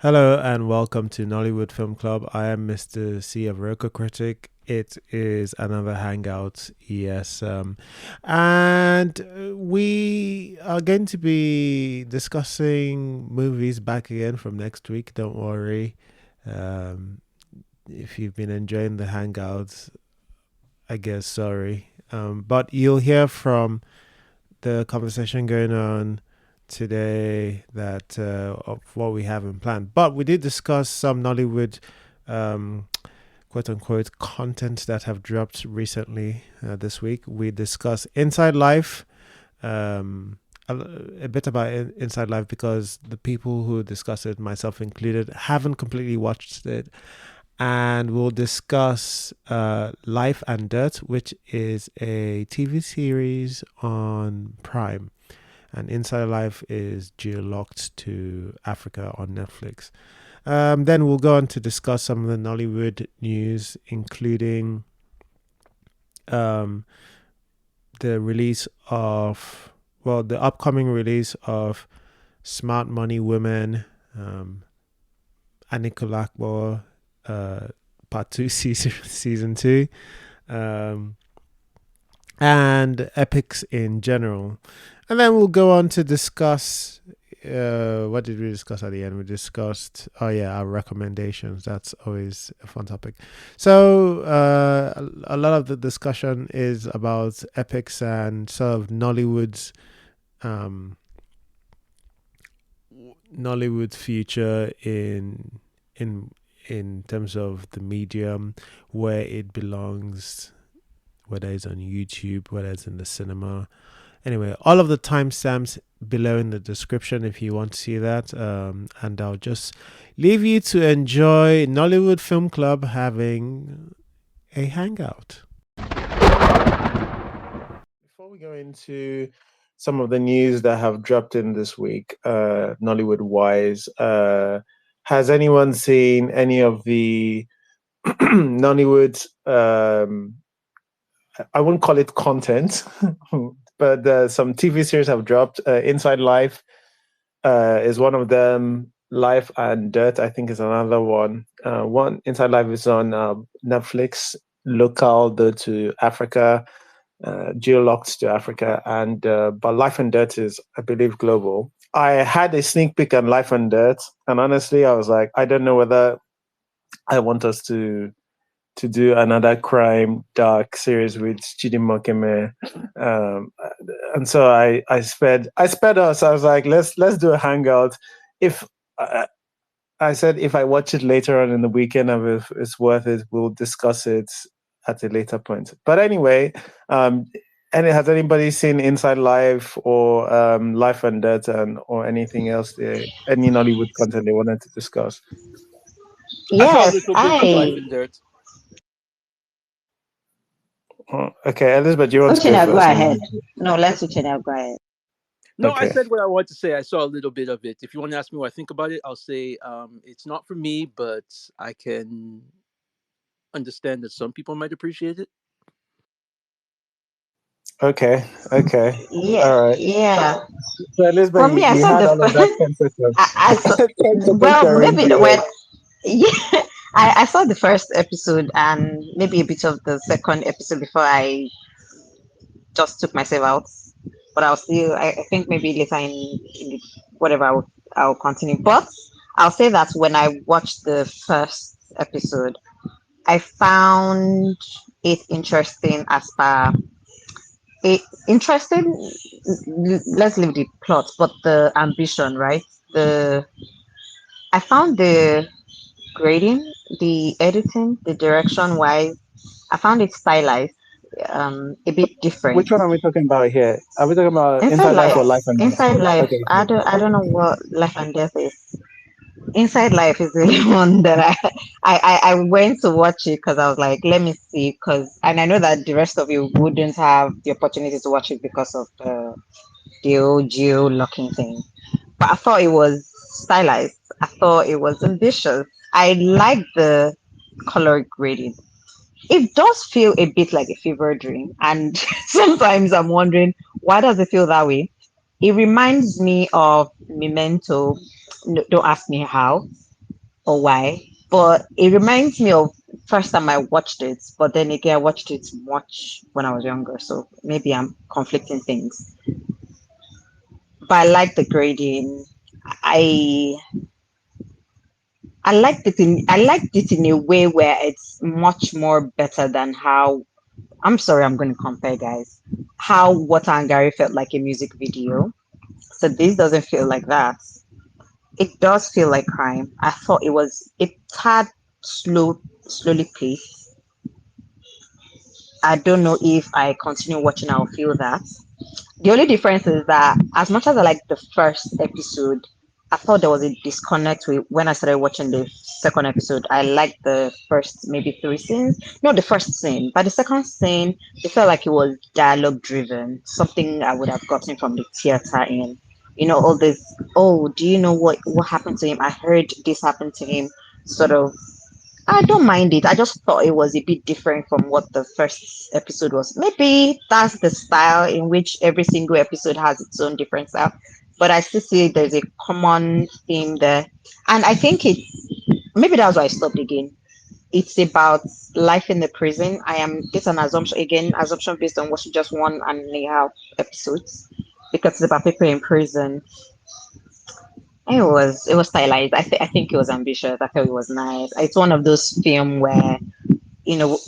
Hello and welcome to Nollywood Film Club. I am Mr. C of Critic. It is another hangout, yes, and we are going to be discussing movies back again from next week. Don't worry. Um, if you've been enjoying the hangouts, I guess sorry, but you'll hear from the conversation going on today that of what we have in plan. But we did discuss some Nollywood um, quote unquote content that have dropped recently this week. We discussed Inside Life, um, a bit about Inside Life because the people who discuss it, myself included, haven't completely watched it. And we'll discuss Life and Dirt, which is a TV series on Prime. And Inside Life is geolocked to Africa on Netflix. Then we'll go on to discuss some of the Nollywood news, including um, the release of, well, the upcoming release of Smart Money Women, Anikulapo Part 2, season 2, um, and epics in general. And then we'll go on to discuss what did we discuss at the end? We discussed, oh yeah, our recommendations. That's always a fun topic. So a lot of the discussion is about epics and sort of um, Nollywood's future in terms of the medium, where it belongs, whether it's on YouTube, whether it's in the cinema. Anyway, all of the timestamps below in the description if you want to see that. And I'll just leave you to enjoy Nollywood Film Club having a hangout. Before we go into some of the news that have dropped in this week, Nollywood wise, has anyone seen any of the Nollywood? I wouldn't call it content, but some TV series have dropped. Inside Life is one of them. Life and Dirt, I think, is another one. One Inside Life is on Netflix, local though to Africa, geolocked to Africa, and but Life and Dirt is, I believe, global. I had a sneak peek on Life and Dirt, and honestly, I was like, I don't know whether I want us to do another crime dark series with Chidi Mokeme. And so I sped us. I was like, let's do a hangout. If I said if I watch it later on in the weekend, and if it's worth it, we'll discuss it at a later point. But anyway, and has anybody seen Inside Life or Life and Death or anything else? Any Nollywood content they wanted to discuss? I saw a Yes, little bit of Life I. in Dirt. Oh, okay, Elizabeth, you want to go Uchenna, go first? ahead. No, let's Uchenna go ahead. No, I Okay. said what I wanted to say. I saw a little bit of it. If you want to ask me what I think about it, I'll say it's not for me, but I can understand that some people might appreciate it. Okay. Okay. Yeah, All right. yeah. So Elizabeth, For me, I you saw had the all of first. that 10 seconds. I saw. 10 seconds to Well, arrange maybe your. when. Yeah, I saw the first episode and maybe a bit of the second episode before I just took myself out. But I'll still. I think maybe later in the, whatever I'll continue. But I'll say that when I watched the first episode, I found it interesting as per it interesting. Let's leave the plot, but the ambition, right? The I found the grading, the editing, the direction wise, I found it stylized, a bit different. Which one are we talking about here? Are we talking about Inside Inside Life or life, Life and Death? inside life. Okay. I don't know what life and death is. Inside Life is the one that I went to watch it because I was like, let me see, because and I know that the rest of you wouldn't have the opportunity to watch it because of the old geo locking thing. But I thought it was stylized. I thought it was ambitious. I like the color grading. It does feel a bit like a fever dream, and sometimes I'm wondering why does it feel that way. It reminds me of Memento. No, don't ask me how. or why, but it reminds me of first time I watched it. But then again, I watched it much when I was younger, so maybe I'm conflicting things. But I like the grading. I I liked it in a way where it's much more better than how I'm sorry, I'm going to compare, guys. How Water and Gary felt like a music video. So this doesn't feel like that. It does feel like crime. I thought it had slowly paced. I don't know if I continue watching, I'll feel that. The only difference is that as much as I like the first episode, I thought there was a disconnect with when I started watching the second episode. I liked the first maybe three scenes. No, the first scene. But the second scene, it felt like it was dialogue driven. Something I would have gotten from the theater in. You know, all this, oh, do you know what happened to him? I heard this happened to him. Sort of I don't mind it. I just thought it was a bit different from what the first episode was. Maybe that's the style in which every single episode has its own different style. But I still see there's a common theme there. And I think maybe that's why I stopped again. It's about life in the prison. I am this an assumption based on what just 1.5 episodes. Because it's about people in prison. It was stylized. I think it was ambitious. I thought it was nice. It's one of those film where you know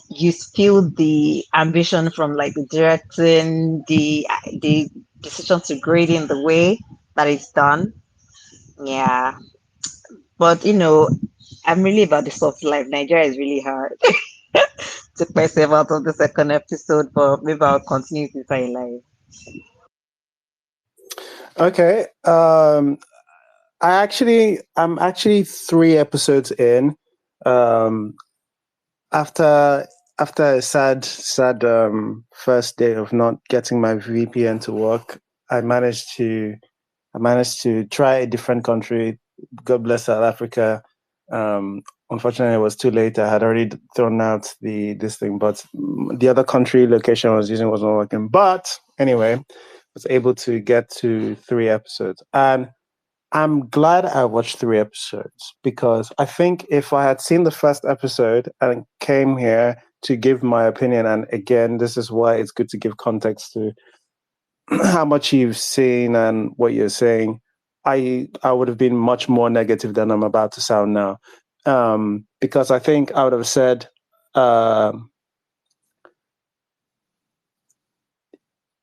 you feel the ambition from like the directing, the decision to grading, the way that it's done. Yeah, but I'm really about the soft life. Nigeria is really hard. Took myself out of the second episode, but maybe I'll continue since I live. Okay. I'm actually 3 episodes in. Um, after a sad first day of not getting my VPN to work, I managed to try a different country. God bless South Africa. Unfortunately, it was too late. I had already thrown out this thing, but the other country location I was using wasn't working. But anyway, was able to get to 3 episodes, and I'm glad I watched 3 episodes because I think if I had seen the first episode and came here to give my opinion, and again, this is why it's good to give context to how much you've seen and what you're saying, I would have been much more negative than I'm about to sound now, because I think I would have said.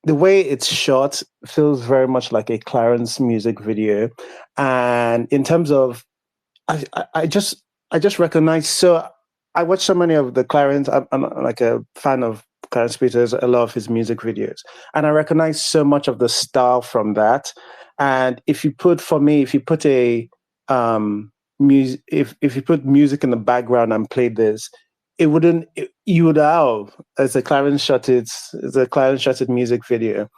The way it's shot feels very much like a Clarence music video, and in terms of, I just recognize. So I watch so many of the Clarence. I'm like a fan of Clarence Peters. I love his music videos, and I recognize so much of the style from that. And if you put a music, if you put music in the background and play this, it wouldn't. You would have as a Clarence shotted music video,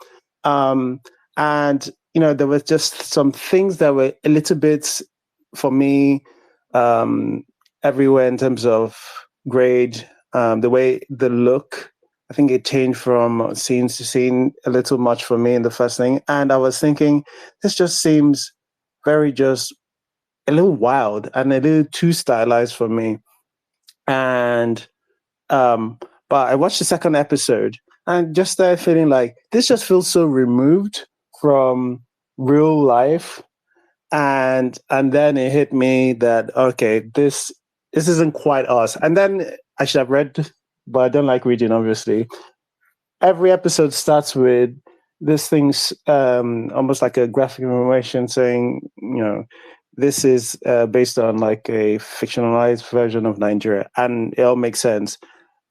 um, and there was just some things that were a little bit for me um, everywhere in terms of grade, the way the look. I think it changed from scene to scene a little much for me in the first thing, and I was thinking this just seems very just a little wild and a little too stylized for me. And but I watched the second episode and just started feeling like this just feels so removed from real life. And then it hit me that okay, this isn't quite us. And then I should have read, but I don't like reading, obviously. Every episode starts with this thing's almost like a graphic information saying, this is based on like a fictionalized version of Nigeria, and it all makes sense.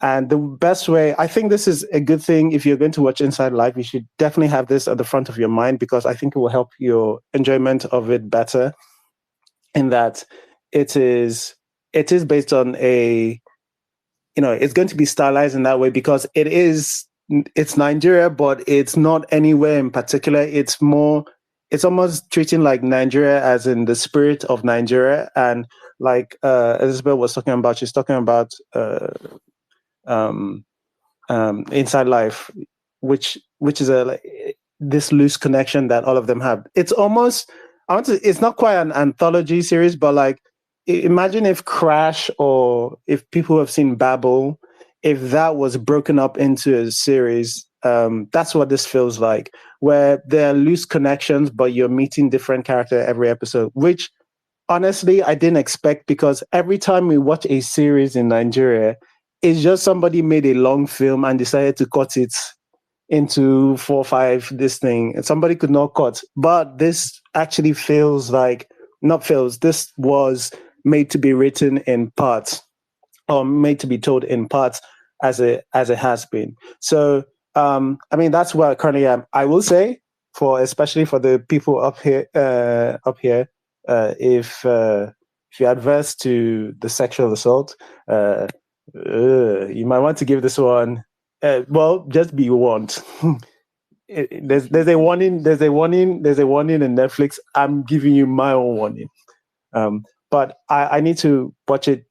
And the best way, I think this is a good thing. If you're going to watch Inside Life, you should definitely have this at the front of your mind because I think it will help your enjoyment of it better. In that it is based on it's going to be stylized in that way because it's Nigeria, but it's not anywhere in particular. It's almost treating like Nigeria as in the spirit of Nigeria. And like Elizabeth was talking about, she's talking about um, Inside Life, which is this loose connection that all of them have. It's almost I want to. It's not quite an anthology series, but like, imagine if Crash or if people have seen Babel, if that was broken up into a series. That's what this feels like, where there are loose connections, but you're meeting different character every episode. Which, honestly, I didn't expect because every time we watch a series in Nigeria, it's just somebody made a long film and decided to cut it into 4 5 this thing and somebody could not cut, but this actually feels like not feels this was made to be written in parts or made to be told in parts as it has been. So I mean that's where I currently am. I will say for especially for the people up here if you're adverse to the sexual assault, you might want to give this one well, just be warned. There's a warning. There's a warning in Netflix. I'm giving you my own warning. But I need to watch it.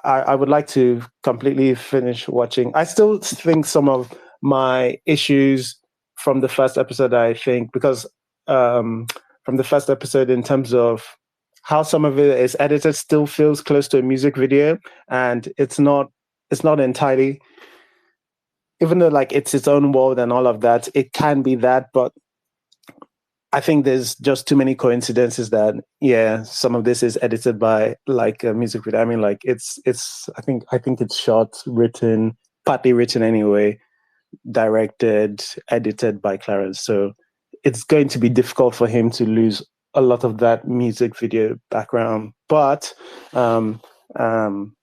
I would like to completely finish watching. I still think some of my issues from the first episode. I think because from the first episode, in terms of how some of it is edited, still feels close to a music video, and it's not. It's not entirely, even though like it's its own world and all of that, it can be that, but I think there's just too many coincidences that yeah, some of this is edited by like a music video. I mean, like it's I think it's shot, written, partly written anyway, directed, edited by Clarence. So it's going to be difficult for him to lose a lot of that music video background. But um, um,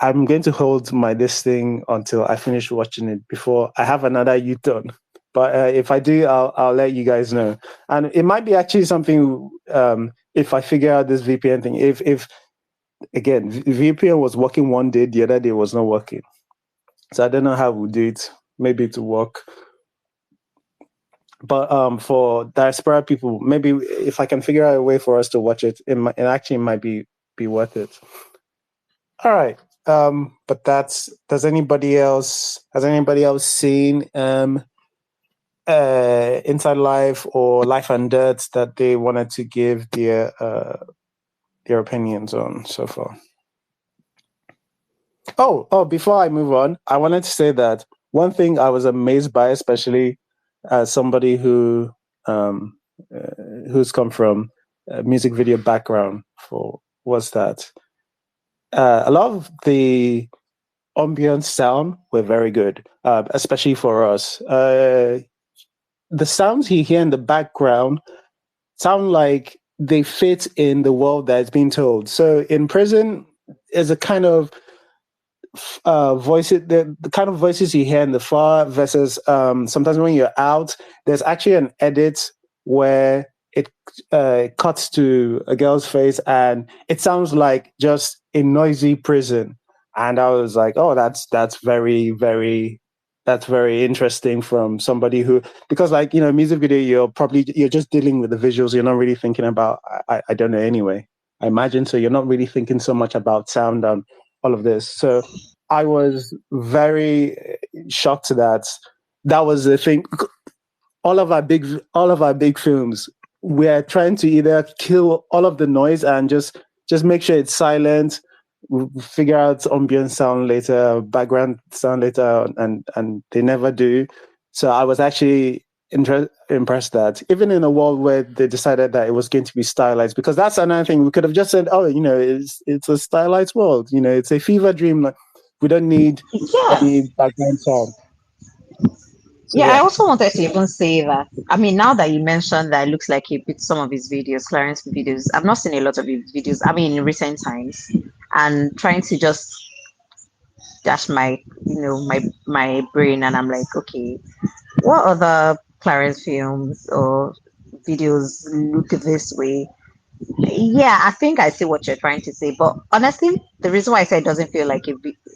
I'm going to hold my this thing until I finish watching it before I have another U-turn. But if I do, I'll let you guys know. And it might be actually something if I figure out this VPN thing. If again VPN was working one day, the other day was not working. So I don't know how we'll do it. Maybe to work. But for diaspora people, maybe if I can figure out a way for us to watch it, it actually might be worth it. All right. But that's has anybody else seen Inside Life or Life and Death that they wanted to give their opinions on so far? Oh, before I move on, I wanted to say that one thing I was amazed by, especially as somebody who's come from a music video background, was that a lot of the ambient sound were very good, especially for us. The sounds you hear in the background sound like they fit in the world that's being told. So in prison, is a kind of voices, the kind of voices you hear in the far versus sometimes when you're out, there's actually an edit where it cuts to a girl's face and it sounds like just a noisy prison. And I was like, oh, that's very, very that's very interesting from somebody who, because like, music video, you're just dealing with the visuals. You're not really thinking about, I don't know anyway, I imagine. So you're not really thinking so much about sound and all of this. So I was very shocked that that was the thing. All of our big films, we're trying to either kill all of the noise and just make sure it's silent. We'll figure out ambient sound later, background sound later, and they never do. So I was actually impressed that even in a world where they decided that it was going to be stylized, because that's another thing. We could have just said, oh, it's a stylized world. It's a fever dream. Like, we don't need any background sound. So, I also wanted to even say that. I mean, now that you mentioned that, it looks like he put some of his videos, Clarence videos. I've not seen a lot of his videos. I mean, in recent times, and trying to just dash my brain, and I'm like, okay, what other Clarence films or videos look this way? Yeah, I think I see what you're trying to say, but honestly, the reason why I say it doesn't feel like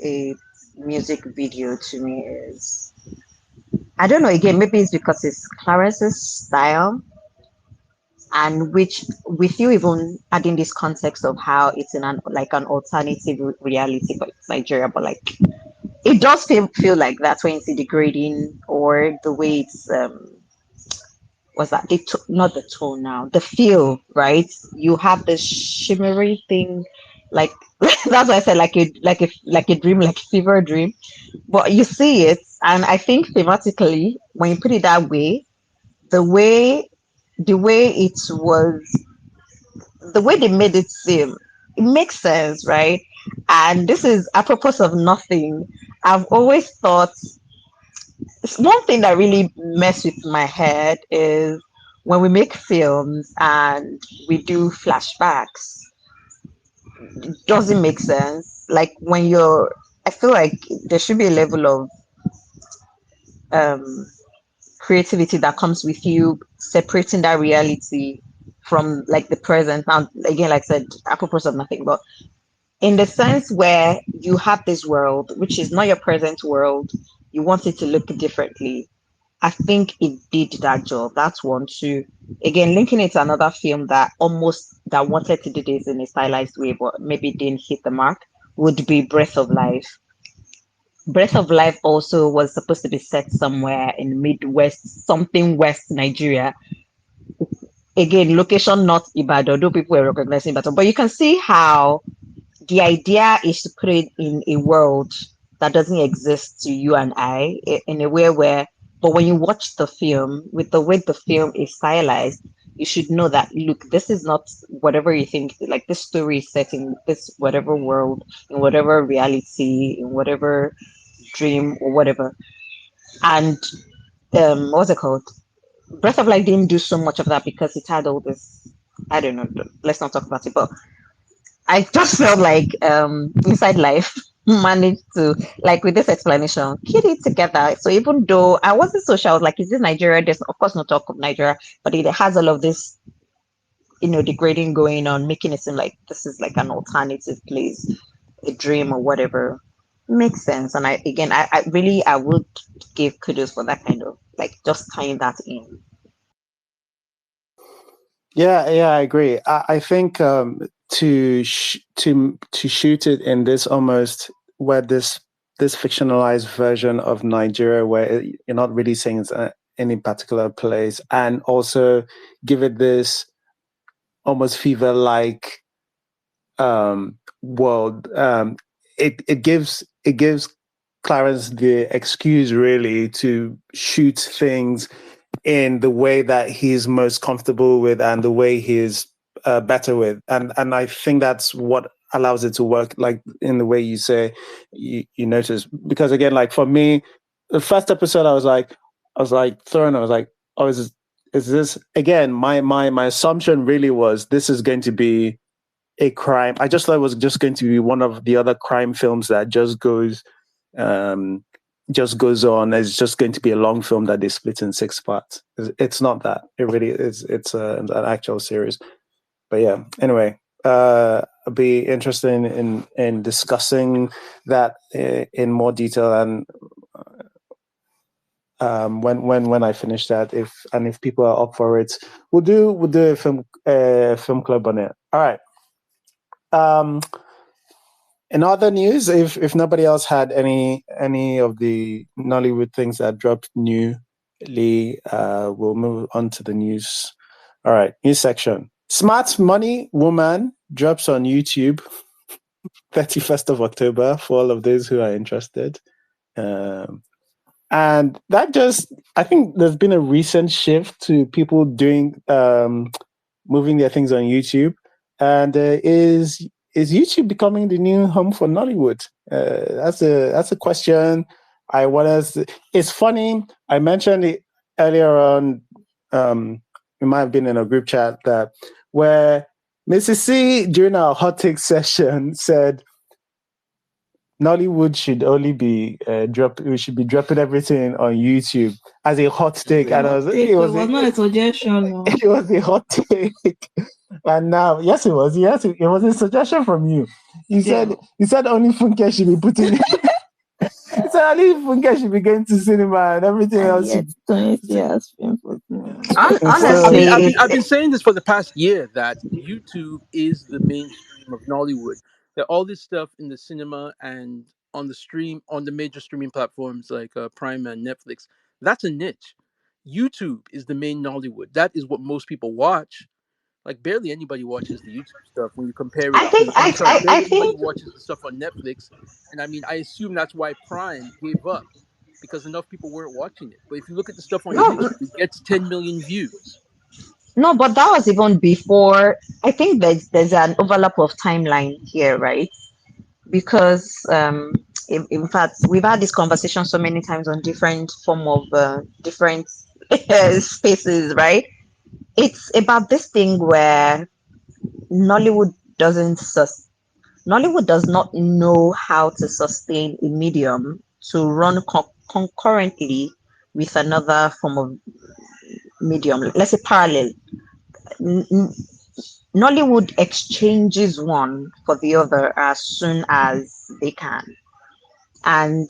a music video to me is, I don't know. Again, maybe it's because it's Clarence's style, and which with you even adding this context of how it's in an alternative reality, but it's Nigeria, but like it does feel like that when you see the grading or the way it's was that not the tone now, the feel, right? You have this shimmery thing, like that's why I said like a dream, like a fever dream. But you see it, and I think thematically, when you put it that way, the way the way it was, the way they made it seem, it makes sense, right? And this is apropos of nothing. I've always thought one thing that really mess with my head is when we make films and we do flashbacks. It doesn't make sense. Like when you're, I feel like there should be a level of um, creativity that comes with you separating that reality from like the present. Now, again, like I said, apropos of nothing, but in the sense where you have this world, which is not your present world, you want it to look differently. I think it did that job. That's one. Two. Again, linking it to another film that wanted to do this in a stylized way, but maybe didn't hit the mark, would be Breath of Life. Breath of Life also was supposed to be set somewhere in Midwest, something West Nigeria. Again, location not Ibadan, though people were recognizing Ibadan, but you can see how the idea is to put it in a world that doesn't exist to you and I, in a way where, but when you watch the film, with the way the film is stylized, you should know that, look, this is not whatever you think, like this story is set in this whatever world, in whatever reality, in whatever dream or whatever. And what's it called? Breath of Life didn't do so much of that because it had all this, I don't know, let's not talk about it, but I just felt like Inside Life managed to, like with this explanation, keep it together. So even though I wasn't so sure, I was like, is this Nigeria? There's of course no talk of Nigeria, but it has all of this, degrading going on, making it seem like this is like an alternative place, a dream or whatever. Makes sense. And I really I would give kudos for that kind of like just tying that in. Yeah, I agree. I think to shoot it in this almost where this fictionalized version of Nigeria, where you're not really saying it's any particular place, and also give it this almost fever-like world. It gives Clarence the excuse really to shoot things in the way that he's most comfortable with and the way he's better with, and I think that's what allows it to work, like in the way you say you notice. Because again, like for me, the first episode I was like thrown. I was like, oh, is this again? My assumption really was this is going to be a crime. I just thought it was just going to be one of the other crime films that um, just goes on. It's just going to be a long film that they split in 6 parts. It's not that. It really is. It's an actual series. But yeah. Anyway, I'll be interested in discussing that in more detail, and when I finish that, if people are up for it, we'll do a film club on it. All right. Um, in other news, if nobody else had any of the Nollywood things that dropped newly, we'll move on to the news. All right, news section. Smart Money Woman drops on YouTube 31st of October for all of those who are interested. And that I think there's been a recent shift to people doing moving their things on YouTube. And is YouTube becoming the new home for Nollywood? That's a question I want us. It's funny. I mentioned it earlier on. We might have been in a group chat that where Mrs. C during our hot take session said Nollywood should only be we should be dropping everything on YouTube as a hot take. And it was not a suggestion. No. It was a hot take. And now, yes, it was. Yes, it was a suggestion from you. You said only Funke should be putting. You said only Funke should be going to cinema and everything else. Honestly, I've been saying this for the past year that YouTube is the mainstream of Nollywood. That all this stuff in the cinema and on the major streaming platforms like Prime and Netflix, that's a niche. YouTube is the main Nollywood. That is what most people watch. Like barely anybody watches the YouTube stuff when you compare I it think to. I'm sorry, I barely anybody think watches the stuff on Netflix. And I mean, I assume that's why Prime gave up because enough people weren't watching it. But if you look at the stuff on no, YouTube, it gets 10 million views. no, but that was even before. I think there's an overlap of timeline here, right? Because in fact we've had this conversation so many times on different form of different spaces, right? It's about this thing where Nollywood doesn't sus- Nollywood does not know how to sustain a medium to run concurrently with another form of medium, let's say parallel. Nollywood exchanges one for the other as soon as they can. And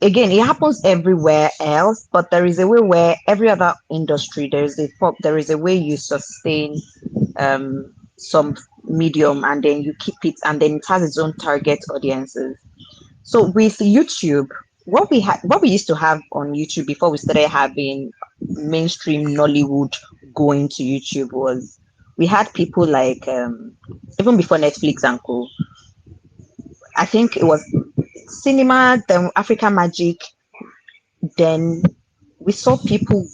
again, it happens everywhere else, but there is a way where every other industry there is a way you sustain some medium, and then you keep it, and then it has its own target audiences. So with YouTube, what we used to have on YouTube before we started having mainstream Nollywood going to YouTube was we had people like even before Netflix and co. I think it was cinema, then Africa Magic, then we saw people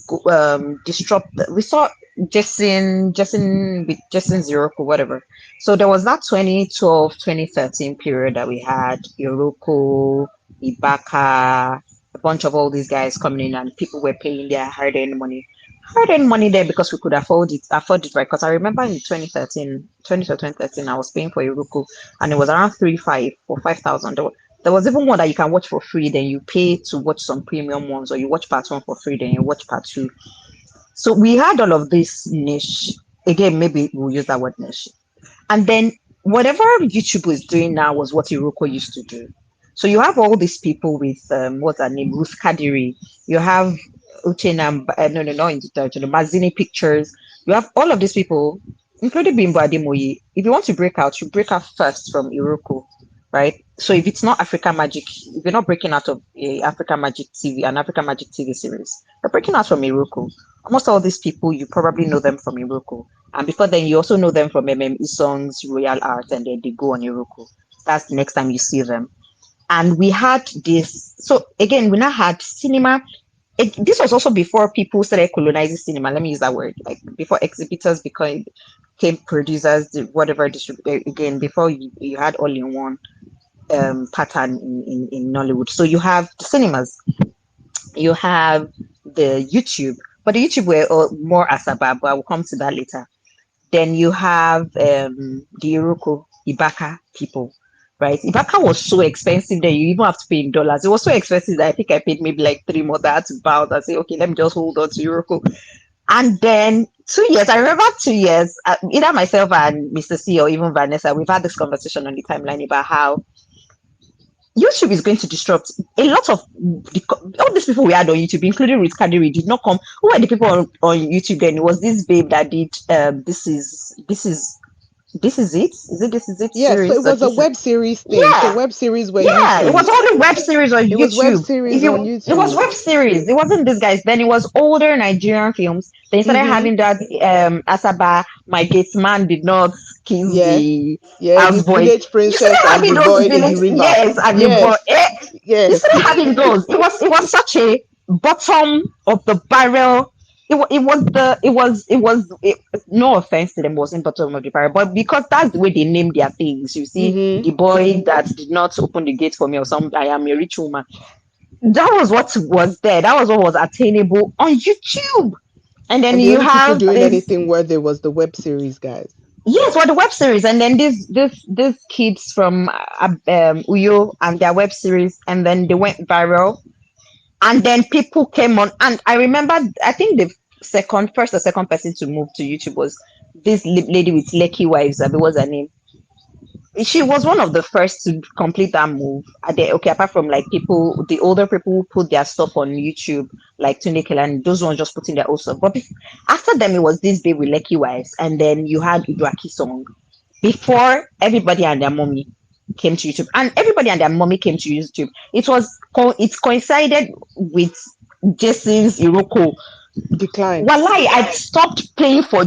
disrupt. We saw Jason Ziroko, whatever. So there was that 2012, 2013 period that we had Yoroko, Ibaka, a bunch of all these guys coming in, and people were paying their hard-earned money there because we could afford it, right? Because I remember in 2013, 2013, I was paying for Yoroko, and it was around 5,000. There was even one that you can watch for free, then you pay to watch some premium ones, or you watch part one for free, then you watch part two. So we had all of this niche. Again, maybe we'll use that word niche. And then whatever YouTube was doing now was what Iroko used to do. So you have all these people with what's her name, Ruth Kadiri. You have Uchenna, no, Mazini Pictures. You have all of these people, including Bimbo Ademoye. If you want to break out, you break out first from Iroko, right? So if it's not Africa Magic, if you're not breaking out of a Africa Magic TV, an Africa Magic TV series, you're breaking out from Iroko. Almost all these people, you probably know them from Iroko. And before then, you also know them from MME Songs, Royal Art, and then they go on Iroko. That's the next time you see them. And we had this. So again, we now had cinema. This was also before people started colonizing cinema. Let me use that word. Like before exhibitors became producers, whatever. Again, before you had all in one pattern in Nollywood. So you have the cinemas, you have the YouTube, but the YouTube were more Asaba, but I will come to that later. Then you have the Iroko, Ibaka people, right? Ibaka was so expensive that you even have to pay in dollars. It was so expensive that I think I paid maybe like 3 more that I had to bow and say, okay, let me just hold on to Iroko. And then 2 years, I remember 2 years, either myself and Mr. C or even Vanessa, we've had this conversation on the timeline about how YouTube is going to disrupt a lot of all these people we had on YouTube, including Ruth Kadiri, did not come. Who were the people on YouTube then? It was this babe that did this is it? Is it this is it Yeah, so series? it was a web series thing. So Yeah, web series were yeah. It was YouTube. only web series on It was web YouTube. series on It was YouTube. web series. It wasn't these guys. Then it was older Nigerian films. Then you started having that Asaba, my gate man did not kiss Yeah. the Yeah, the houseboy. village You started princess and having the those boy in the village, river. yes, and the boy. Yes. You Yes. started having those. It was such a bottom of the barrel. No offense to them, wasn't bottom of the barrel, but because that's the way they name their things. You see, Mm-hmm. the boy that did not open the gate for me, or some I am a rich woman. That was what was there. That was what was attainable on YouTube. And then And the you only people have doing this, anything worthy was the web series guys. yes, for the web series, and then this kids from Uyo and their web series, and then they went viral, and then people came on, and I remember, I think the first or second person to move to YouTube was this lady with Lecky Wives. What was her name? She was one of the first to complete that move. Okay, apart from like people, the older people who put their stuff on YouTube, like Tunde Kelani, those ones just putting their own stuff. But after them, it was this day with Lecky Wives, and then you had Ibraki Song before everybody and their mommy came to YouTube, and everybody and their mommy came to YouTube. It coincided with Jason's Iroko. Decline. Wallahi, I stopped paying for.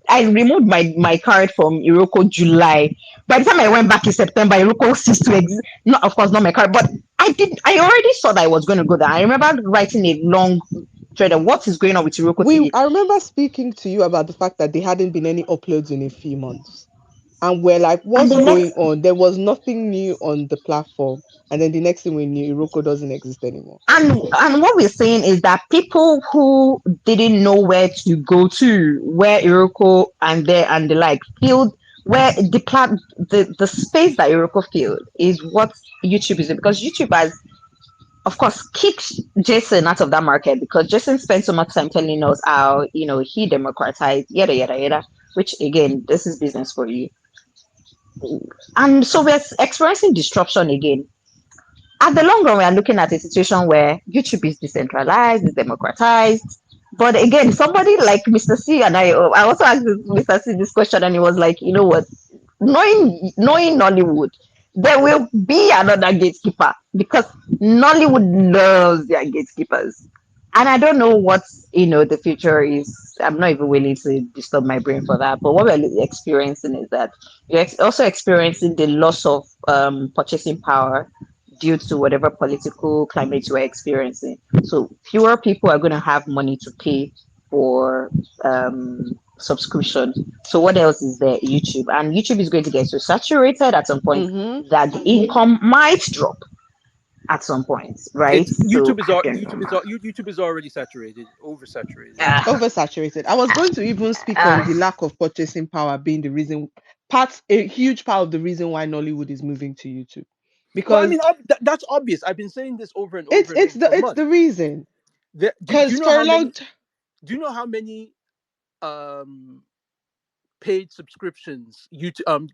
I removed my card from Iroko July. By the time I went back in September, Iroko ceased to exist. Not, of course, not my card, but I did. I already saw that I was going to go there. I remember writing a long thread of what is going on with Iroko TV. I remember speaking to you about the fact that there hadn't been any uploads in a few months. And we're like, what's going on? There was nothing new on the platform. And then the next thing we knew, Iroko doesn't exist anymore. And what we're saying is that people who didn't know where to go to, where Iroko and the like filled, where the space that Iroko filled is what YouTube is, because YouTube has, of course, kicked Jason out of that market, because Jason spent so much time telling us how, he democratized, yada yada yada, which again, this is business for you. And so we're experiencing disruption again. At the long run, we are looking at a situation where YouTube is decentralized, it's democratized. But again, somebody like Mr. C and I also asked Mr. C this question, and he was like, you know what? Knowing Nollywood, there will be another gatekeeper, because Nollywood loves their gatekeepers. And I don't know what the future is. I'm not even willing to disturb my brain for that. But what we're experiencing is that you're also experiencing the loss of purchasing power due to whatever political climate we're experiencing. So fewer people are going to have money to pay for subscription. So what else is there? YouTube. And YouTube is going to get so saturated at some point that the income might drop at some point, right? YouTube is already saturated, oversaturated. Oversaturated. I was going to even speak on the lack of purchasing power being the reason, a huge part of the reason why Nollywood is moving to YouTube. Because well, I mean, that's obvious. I've been saying this over and over. It's the reason. Because do you know how many paid subscriptions,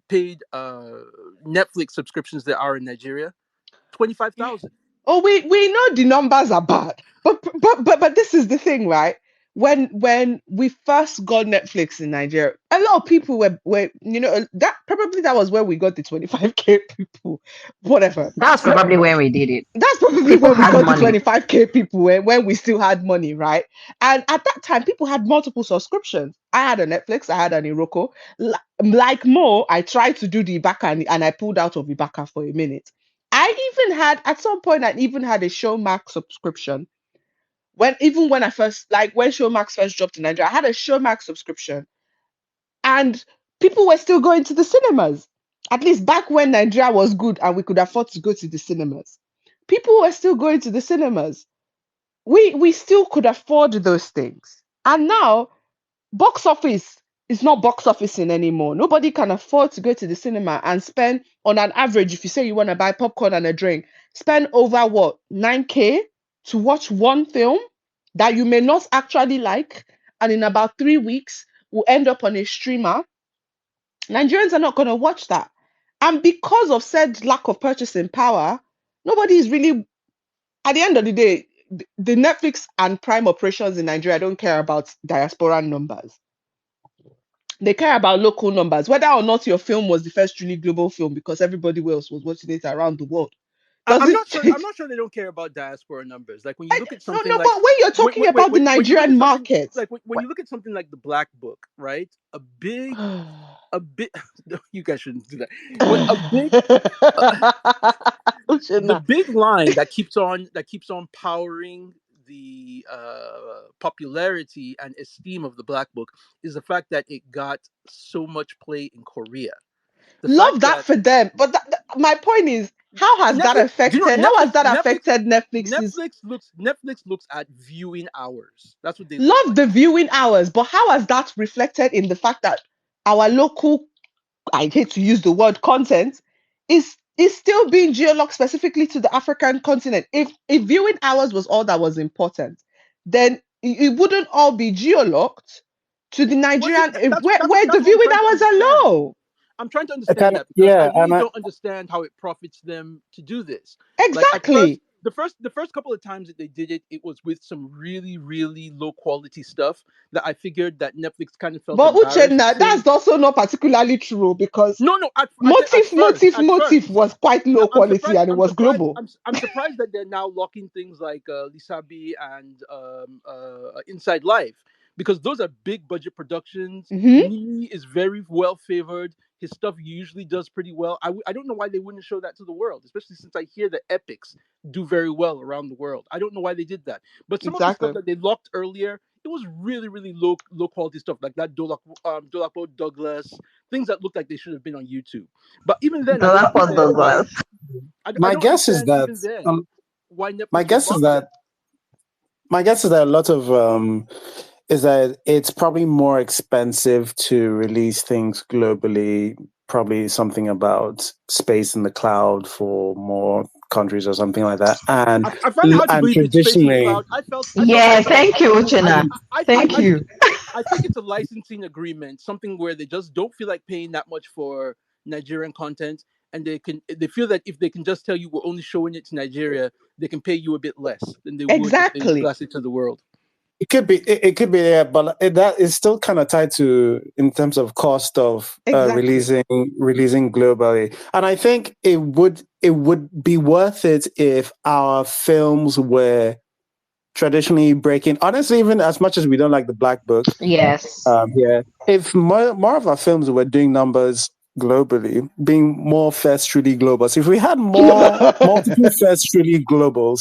paid Netflix subscriptions there are in Nigeria? 25,000. Oh, we know the numbers are bad, but this is the thing, right? When we first got Netflix in Nigeria, a lot of people were that was where we got the 25k people, whatever. That's probably when we did it. That's probably when we got the 25k people when we still had money, right? And at that time, people had multiple subscriptions. I had a Netflix, I had an Iroko. Like Mo, I tried to do the Ibaka and I pulled out of Ibaka for a minute. At some point, I even had a Showmax subscription. When I first, when Showmax first dropped in Nigeria, I had a Showmax subscription. And people were still going to the cinemas. At least back when Nigeria was good and we could afford to go to the cinemas. People were still going to the cinemas. We still could afford those things. And now, box office is not box officing anymore. Nobody can afford to go to the cinema and spend, on an average, if you say you want to buy popcorn and a drink, spend over 9k to watch one film that you may not actually like, and in about 3 weeks will end up on a streamer. Nigerians are not going to watch that. And because of said lack of purchasing power, nobody is really, at the end of the day, the Netflix and Prime operations in Nigeria don't care about diaspora numbers. They care about local numbers, whether or not your film was the first truly global film, because everybody else was watching it around the world. I'm not sure they don't care about diaspora numbers. Like when you look at something but when you're talking about the Nigerian market, like when you look at something like the Black Book, right? A big, you guys shouldn't do that. The big line that keeps on powering the popularity and esteem of the Black Book is the fact that it got so much play in Korea. Love that for them, but my point is, how has that affected Netflix's? Netflix looks at viewing hours. That's what they love the viewing hours, but how has that reflected in the fact that our local, I hate to use the word content, is still being geolocked specifically to the African continent? If viewing hours was all that was important, then it wouldn't all be geolocked to the Nigerian, where the viewing hours are low. I'm trying to understand that, because I really don't understand how it profits them to do this. Exactly. the first couple of times that they did it, it was with some really really low quality stuff that I figured that Netflix kind of felt But embarrassed Uchenna, saying. that's also not particularly true because No, no. I said at first, at motive first. was quite low I'm quality surprised. and it was global. I'm surprised that they're now locking things like Lisabi and Inside Life, because those are big budget productions. Hmm. Nee is very well favored. His stuff usually does pretty well. I don't know why they wouldn't show that to the world, especially since I hear the epics do very well around the world. I don't know why they did that. But some of the stuff Exactly. that they locked earlier, it was really really low quality stuff like that Dolapo Douglas, things that looked like they should have been on YouTube. But even then, I don't Dollar understand why. Douglas. I My don't guess is understand that even then why my Netflix would guess is lock that them. my guess is that a lot of is that it's probably more expensive to release things globally. Probably something about space in the cloud for more countries or something like that. I find it hard to And believe it's space in the traditionally, cloud. I felt Yeah, like thank you, I, Uchenna. Thank I you. think I think it's a licensing agreement, something where they just don't feel like paying that much for Nigerian content, and they feel that if they can just tell you we're only showing it to Nigeria, they can pay you a bit less than they would if they Exactly. blast it to the world. it could be there, but that is still kind of tied to in terms of cost of Exactly. releasing globally. And I think it would be worth it if our films were traditionally breaking. Honestly, even as much as we don't like the Black Book, Yes. yeah, if more of our films were doing numbers globally, being more first truly globals. If we had more multiple first truly globals,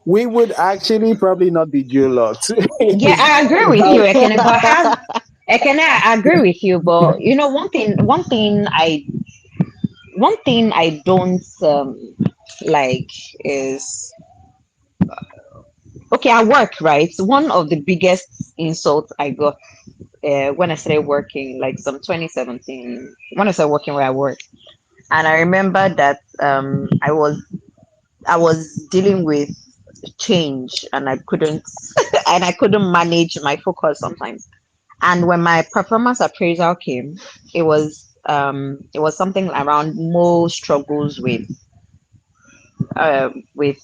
we would actually probably not be geolocked. Yeah, I agree with you, Ekene, but Ekene, I agree with you, but you know, one thing I don't like is okay, at work, right? One of the biggest insults I got when I started working, like some 2017, when I started working where I work, and I remember that I was dealing with change, and I couldn't and I couldn't manage my focus sometimes. And when my performance appraisal came, it was something around more struggles uh, with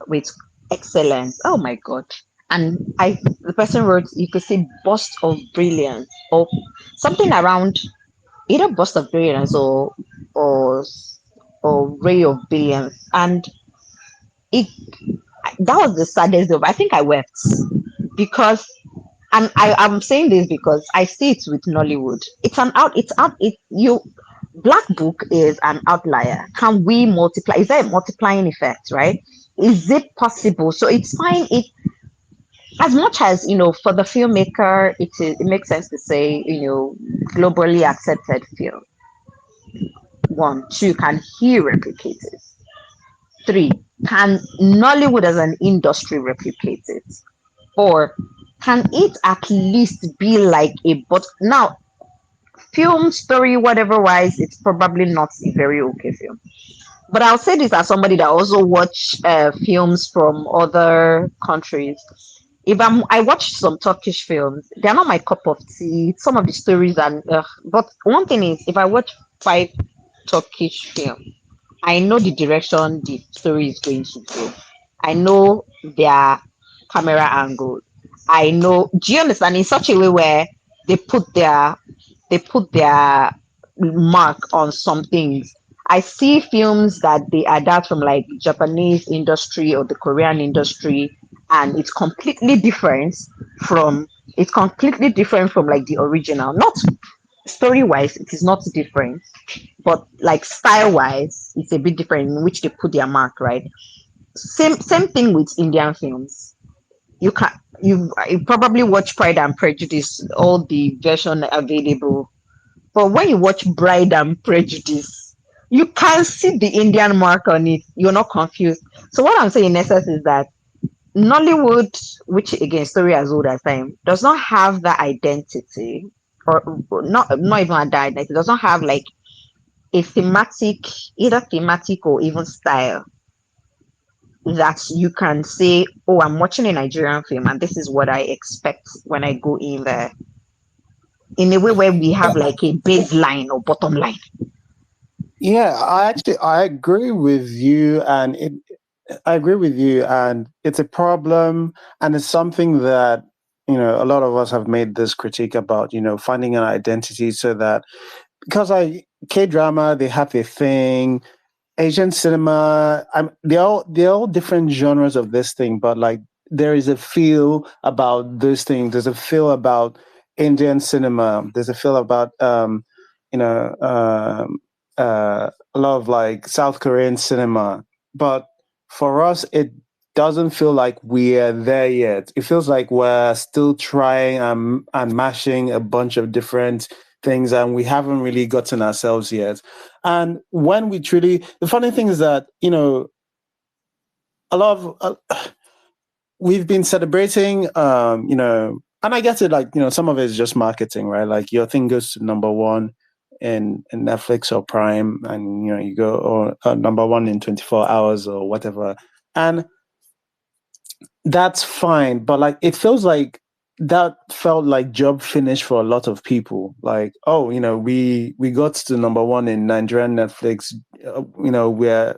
with excellence. Oh my god. And the person wrote, you could say burst of brilliance or something around either burst of brilliance or or ray of brilliance. And it that was the saddest of, I think I wept because, and I'm saying this because I see it with Nollywood. It you Black Book is an outlier. Can we multiply? Is there a multiplying effect, right? Is it possible? So it's fine. It as much as for the filmmaker, it makes sense to say globally accepted film. One, two, can he replicate it? Three, can Nollywood as an industry replicate it? Four, can it at least be like a but now film story whatever wise it's probably not a very okay film, but I'll say this as somebody that also watch films from other countries. If I watch some Turkish films, they're not my cup of tea. Some of the stories and but one thing is, if I watch 5 Turkish films, I know the direction the story is going to go. I know their camera angle. I know. Do you understand? In such a way where they put their mark on some things. I see films that they adapt from like Japanese industry or the Korean industry, and it's completely different from like the original. Not story wise, it is not different, but like style wise, it's a bit different in which they put their mark, right? Same thing with Indian films. You can you probably watch Pride and Prejudice, all the version available, but when you watch Bride and Prejudice, you can see the Indian mark on it. You're not confused. So what I'm saying in essence is that Nollywood, which again story as old as time, does not have that identity, or not even that identity. It does not have like a thematic, either thematic or even style that you can say, oh, I'm watching a Nigerian film and this is what I expect when I go in there. In a way where we have like a baseline or bottom line. yeah, I agree with you, and I agree with you, and it's a problem, and it's something that a lot of us have made this critique about. Finding an identity so that because K drama they have a thing, Asian cinema, they're all different genres of this thing, but like there is a feel about this thing. There's a feel about Indian cinema. There's a feel about you know a lot of like South Korean cinema. But for us, it doesn't feel like we're there yet. It feels like we're still trying and mashing a bunch of different things, and we haven't really gotten ourselves yet. And when we truly, the funny thing is that a lot of we've been celebrating, and I get it. Like some of it is just marketing, right? Like your thing goes to number one in Netflix or Prime, and you go or number one in 24 hours or whatever, and that's fine. But like it feels like that felt like job finish for a lot of people. Like, oh, we got to number one in Nigerian Netflix. We're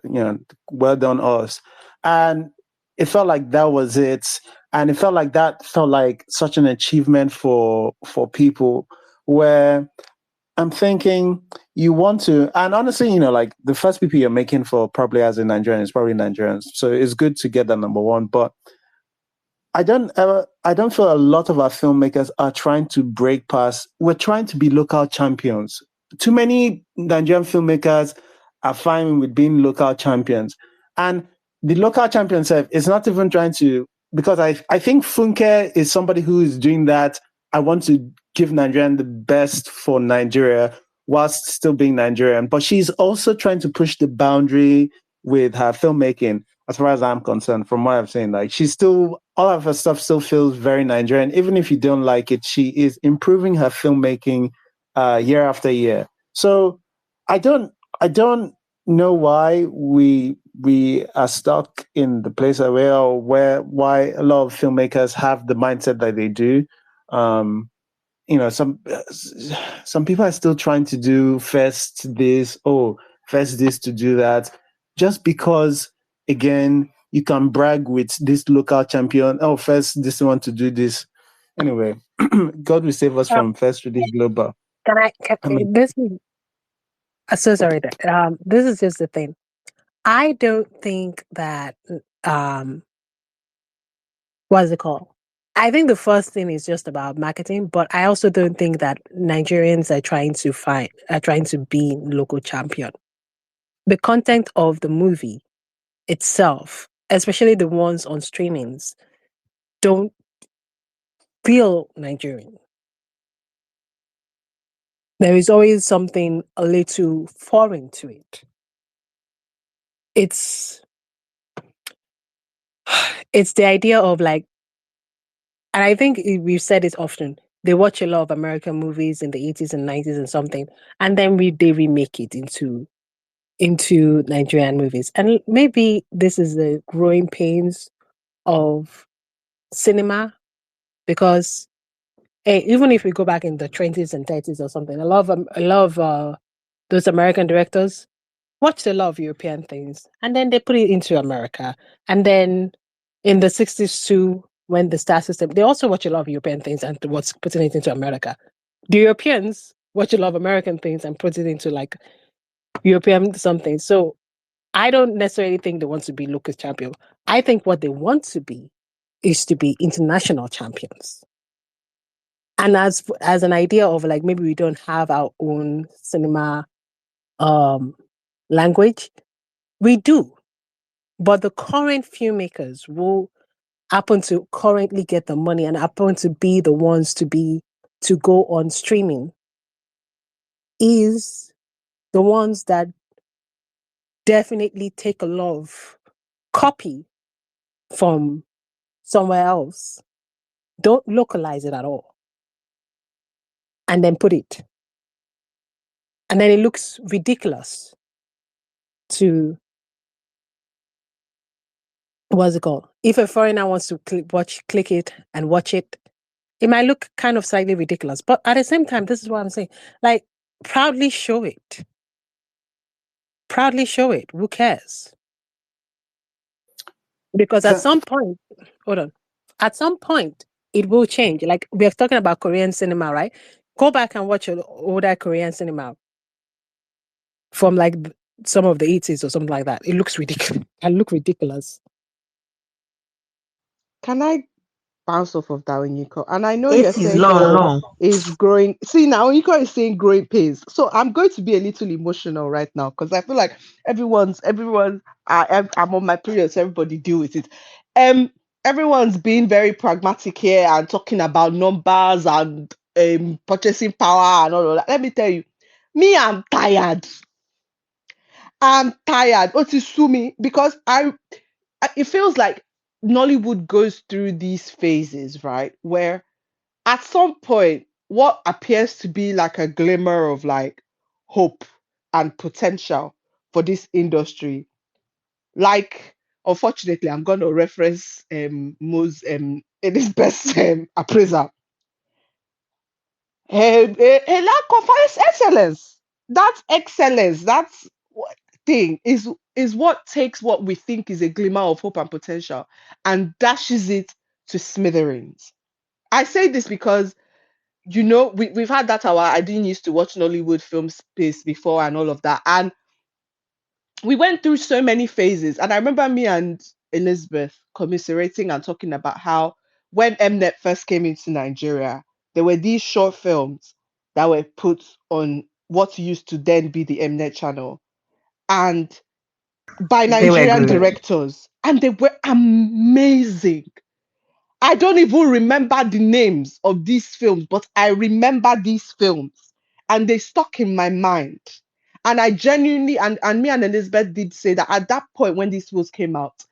well done us, and it felt like that was it, and it felt like that felt like such an achievement for people. Where I'm thinking you want to, and honestly, like the first people you're making for probably as a Nigerian is probably Nigerians, so it's good to get that number one, but I don't feel a lot of our filmmakers are trying to break past. We're trying to be local champions. Too many Nigerian filmmakers are fine with being local champions. And the local champion self is not even trying to, because I think Funke is somebody who is doing that. I want to give Nigerian the best for Nigeria whilst still being Nigerian. But she's also trying to push the boundary with her filmmaking, as far as I'm concerned, from what I've seen. Like she's still, all of her stuff still feels very Nigerian. Even if you don't like it, she is improving her filmmaking year after year. So I don't know why we are stuck in the place that we are, or why a lot of filmmakers have the mindset that they do. Some people are still trying to do first this to do that, just because again you can brag with this local champion. Oh, first this one to do this. Anyway, God will save us from first to this global. This is so sorry. This is just the thing. I don't think that what's it called? I think the first thing is just about marketing, but I also don't think that Nigerians are trying to be local champion. The content of the movie itself, especially the ones on streamings, don't feel Nigerian. There is always something a little foreign to it. It's the idea of like, and I think we've said it often, they watch a lot of American movies in the 80s and 90s and something, and then they remake it into Nigerian movies. And maybe this is the growing pains of cinema, because even if we go back in the 20s and 30s or something, a lot of those American directors watched a lot of European things, and then they put it into America. And then in the 60s too, when the star system, they also watch a lot of European things and what's putting it into America. The Europeans watch a lot of American things and put it into like European something. So I don't necessarily think they want to be local champion. I think what they want to be is to be international champions. And as an idea of like, maybe we don't have our own cinema language, we do. But the current filmmakers will happen to currently get the money and happen to be the ones to go on streaming is the ones that definitely take a lot of copy from somewhere else, don't localize it at all, and then put it. And then it looks ridiculous to, what's it called? If a foreigner wants to click it and watch it, it might look kind of slightly ridiculous. But at the same time, this is what I'm saying. Like, proudly show it. Proudly show it. Who cares? Because at some point, hold on, at some point it will change. Like we're talking about Korean cinema, right? Go back and watch older Korean cinema from like some of the 80s or something like that. It looks ridiculous. Can look ridiculous. Can I bounce off of that, Onyeko? And I know It you're is saying long. is growing. See, now Onyeko is saying growing pains. So I'm going to be a little emotional right now because I feel like everyone. I'm on my period, so everybody deal with it. Everyone's being very pragmatic here and talking about numbers and purchasing power and all of that. Let me tell you, me, I'm tired. Otisumi, because it feels like Nollywood goes through these phases, right? Where at some point, what appears to be like a glimmer of like hope and potential for this industry, like unfortunately, I'm going to reference Mo's in his best appraiser. A lack of excellence. That's excellence. That's thing is what takes what we think is a glimmer of hope and potential and dashes it to smithereens. I say this because we've had that I didn't used to watch Nollywood film space before and all of that, and we went through so many phases. And I remember me and Elizabeth commiserating and talking about how when Mnet first came into Nigeria, there were these short films that were put on what used to then be the Mnet channel, and by Nigerian directors, and they were amazing. I don't even remember the names of these films, but I remember these films and they stuck in my mind. And I genuinely, and me and Elizabeth did say that at that point when these films came out,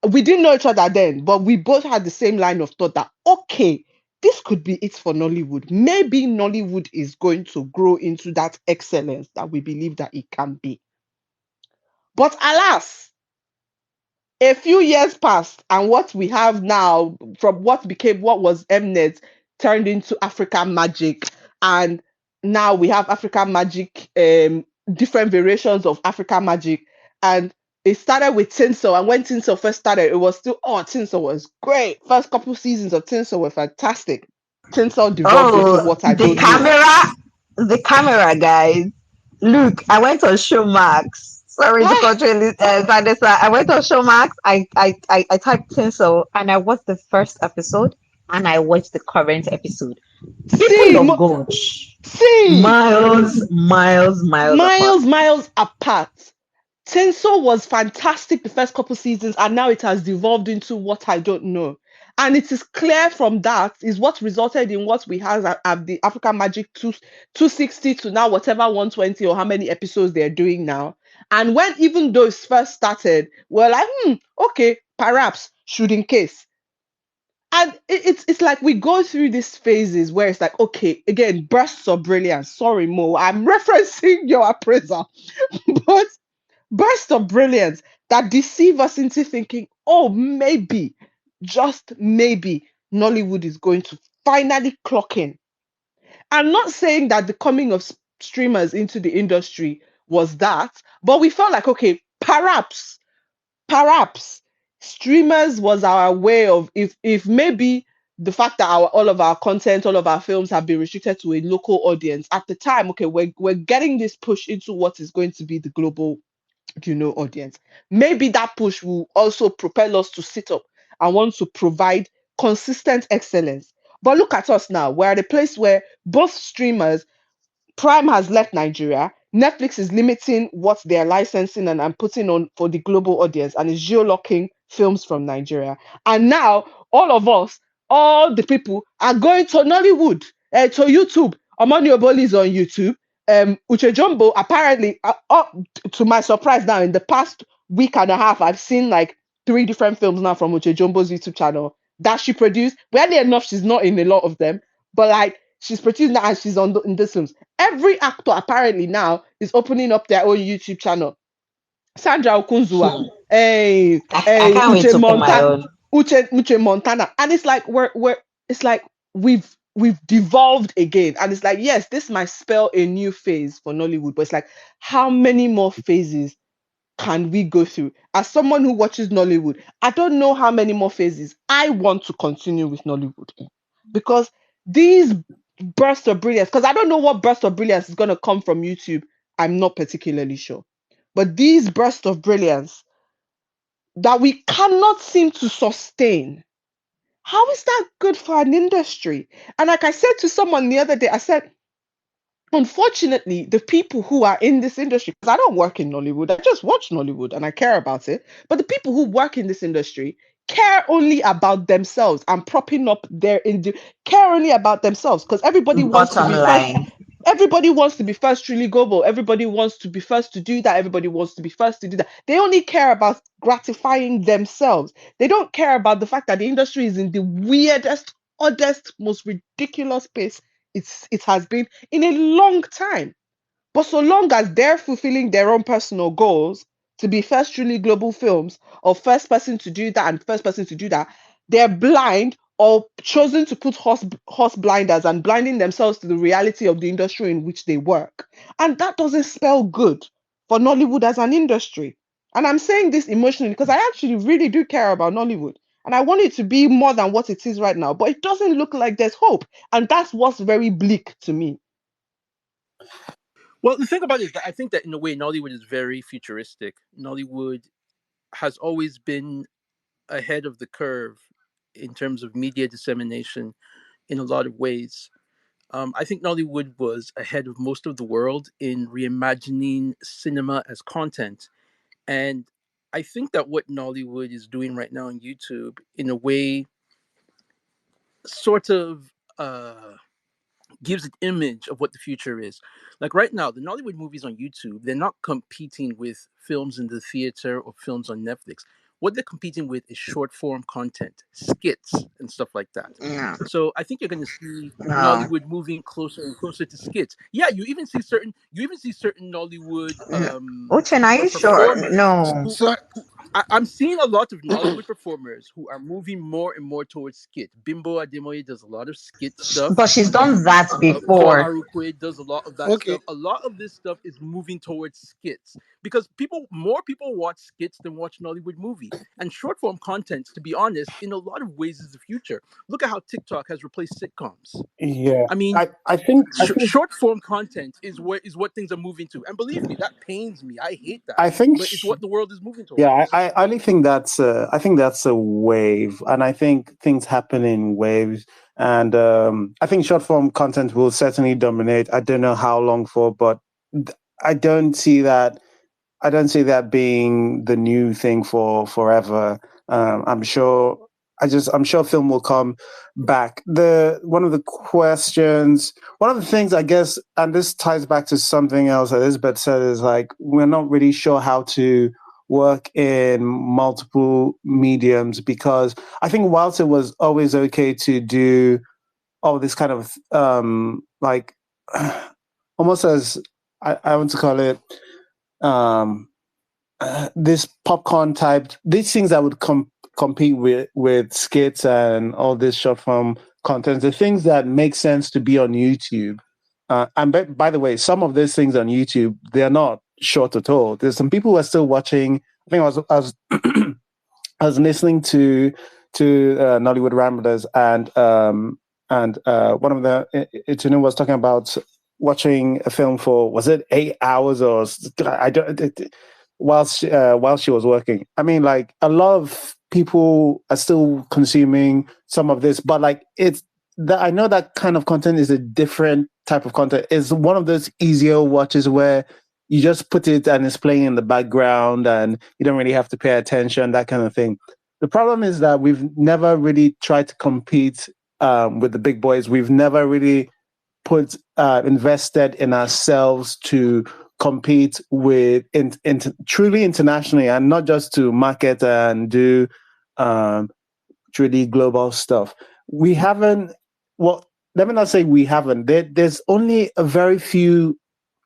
we didn't know each other then, but we both had the same line of thought that, okay, this could be it for Nollywood. Maybe Nollywood is going to grow into that excellence that we believe that it can be. But alas, a few years passed, and what we have now, from what was Mnet, turned into African Magic, and now we have African Magic, different variations of African Magic, and it started with Tinsel, and when Tinsel first started, it was still Tinsel was great. First couple seasons of Tinsel were fantastic. Tinsel devolved into what I don't know. The camera, guys. Look, I went on Showmax. Sorry to contradict Vanessa. I went on Showmax. I typed Tinsel and I watched the first episode and I watched the current episode. People of God. Miles apart. Tinsel was fantastic the first couple seasons, and now it has devolved into what I don't know. And it is clear from that is what resulted in what we have at the African Magic 260 to now whatever 120 or how many episodes they're doing now. And when even those first started, we're like, okay, perhaps should in case. And it's like we go through these phases where it's like, okay, again, bursts of brilliance. Sorry, Mo, I'm referencing your appraisal, but bursts of brilliance that deceive us into thinking, oh, maybe, just maybe, Nollywood is going to finally clock in. I'm not saying that the coming of streamers into the industry was that, but we felt like, okay, perhaps streamers was our way of, if maybe the fact that all of our content, all of our films have been restricted to a local audience at the time, okay, we're getting this push into what is going to be the global audience. Maybe that push will also propel us to sit up and want to provide consistent excellence. But look at us now. We're at a place where both streamers, Prime has left Nigeria. Netflix is limiting what they're licensing and putting on for the global audience and is geolocking films from Nigeria. And now all of us, all the people are going to Nollywood, to YouTube. Omoni Oboli is on YouTube. Uche Jumbo, apparently, to my surprise now, in the past week and a half, I've seen like 3 different films now from Uche Jumbo's YouTube channel that she produced. Weirdly enough, she's not in a lot of them, but like she's produced now and she's in these films. Every actor apparently now is opening up their own YouTube channel. Sandra Okunzua, Uche Montana, and it's like we've devolved again, and it's like, yes, this might spell a new phase for Nollywood, but it's like, how many more phases can we go through? As someone who watches Nollywood, I don't know how many more phases I want to continue with Nollywood because these bursts of brilliance, because I don't know what burst of brilliance is going to come from YouTube. I'm not particularly sure. But these bursts of brilliance that we cannot seem to sustain, how is that good for an industry? And like I said to someone the other day, I said, unfortunately, the people who are in this industry, because I don't work in Nollywood, I just watch Nollywood and I care about it. But the people who work in this industry care only about themselves and propping up care only about themselves because everybody wants to be first. Everybody wants to be first really global. Everybody wants to be first to do that. Everybody wants to be first to do that. They only care about gratifying themselves. They don't care about the fact that the industry is in the weirdest, oddest, most ridiculous place it has been in a long time. But so long as they're fulfilling their own personal goals to be first truly global films or first person to do that and first person to do that, they're blind or chosen to put horse blinders and blinding themselves to the reality of the industry in which they work. And that doesn't spell good for Nollywood as an industry. And I'm saying this emotionally because I actually really do care about Nollywood. And I want it to be more than what it is right now. But it doesn't look like there's hope. And that's what's very bleak to me. Well, the thing about it is that I think that in a way, Nollywood is very futuristic. Nollywood has always been ahead of the curve in terms of media dissemination in a lot of ways. I think Nollywood was ahead of most of the world in reimagining cinema as content. And I think that what Nollywood is doing right now on YouTube, in a way, sort of gives an image of what the future is. Like right now, the Nollywood movies on YouTube, they're not competing with films in the theater or films on Netflix. What they're competing with is short form content, skits, and stuff like that. Yeah. So I think you're going to see No. Nollywood moving closer and closer to skits. Yeah, you even see certain Nollywood Uchen, are you sure? performers No. who I'm seeing a lot of Nollywood performers who are moving more and more towards skit. Bimbo Ademoye does a lot of skit stuff. But she's done that Paul before. Arukwe does a lot of that stuff. A lot of this stuff is moving towards skits because more people watch skits than watch Nollywood movie. And short form content, to be honest, in a lot of ways is the future. Look at how TikTok has replaced sitcoms. Yeah, I mean, I think short form content is what things are moving to. And believe me, that pains me. I hate that. I think But it's what the world is moving towards. Yeah, I only think I think that's a wave, and I think things happen in waves. And I think short form content will certainly dominate. I don't know how long for, but I don't see that. I don't see that being the new thing for forever. I'm sure. I'm sure film will come back. One of the things I guess, and this ties back to something else that Elizabeth said, is like we're not really sure how to work in multiple mediums, because I think whilst it was always okay to do all this kind of like almost as I want to call it this popcorn type, these things that would compete with skits and all this short form content, the things that make sense to be on YouTube. And by the way, some of these things on YouTube, they're not short at all. There's some people who are still watching. I think I was I was listening to Nollywood Ramblers, and one of the Itunu was talking about watching a film for, was it 8 hours or I don't while she was working. I mean, like, a lot of people are still consuming some of this, but like I know that kind of content is a different type of content. It's one of those easier watches where you just put it and it's playing in the background and you don't really have to pay attention, that kind of thing. The problem is that we've never really tried to compete with the big boys. We've never really invested in ourselves to compete with truly internationally, and not just to market and do truly global stuff. We haven't. Well, let me not say we haven't. There's only a very few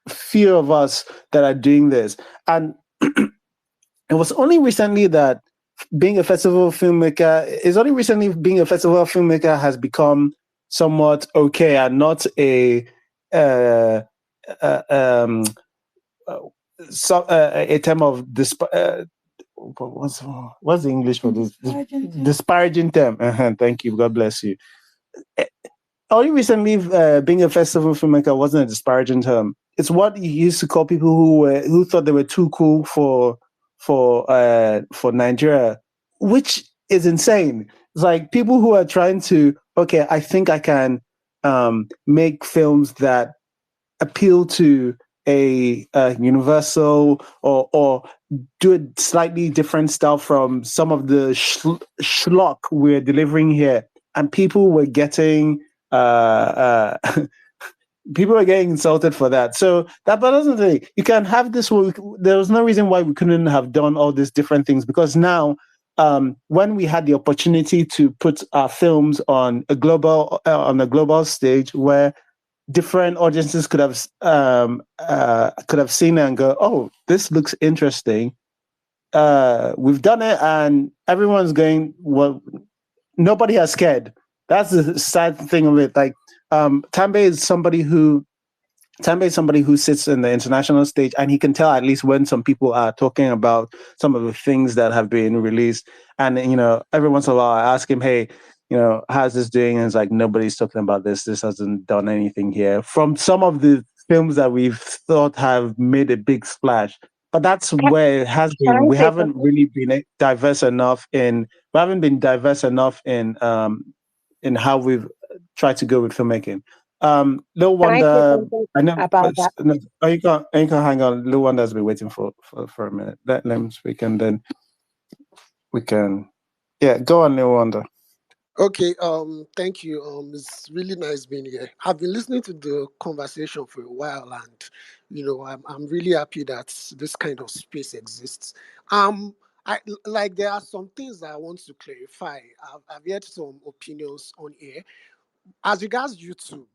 of us that are doing this, and it was only recently that being a festival filmmaker has become somewhat okay and not a a term of what's the English for this? Disparaging term. Thank you. God bless you. Only recently, being a festival filmmaker wasn't a disparaging term. It's what you used to call people who thought they were too cool for Nigeria, which is insane. It's like people who are trying to, okay, I think I can make films that appeal to a universal or do a slightly different style from some of the schlock we're delivering here, and people were getting people are getting insulted for that. So but that's the thing. You can have this. There was no reason why we couldn't have done all these different things, because now, when we had the opportunity to put our films on a global stage where different audiences could have seen it and go, oh, this looks interesting. We've done it, and everyone's going, well, nobody has scared. That's the sad thing of it. Like, Tambe is somebody who sits in the international stage, and he can tell at least when some people are talking about some of the things that have been released. And, every once in a while I ask him, hey, how's this doing? And it's like, nobody's talking about this. This hasn't done anything here. From some of the films that we've thought have made a big splash. But that's where it has been. We haven't really been diverse enough in how we've tried to go with filmmaking. No wonder. I know about that. No, you can't hang on. No wonder's been waiting for a minute. Let them speak, and then we can. Yeah, go on, No wonder. Okay, thank you. It's really nice being here. I've been listening to the conversation for a while, and I'm really happy that this kind of space exists. I like there are some things that I want to clarify. I've heard some opinions on here as regards YouTube.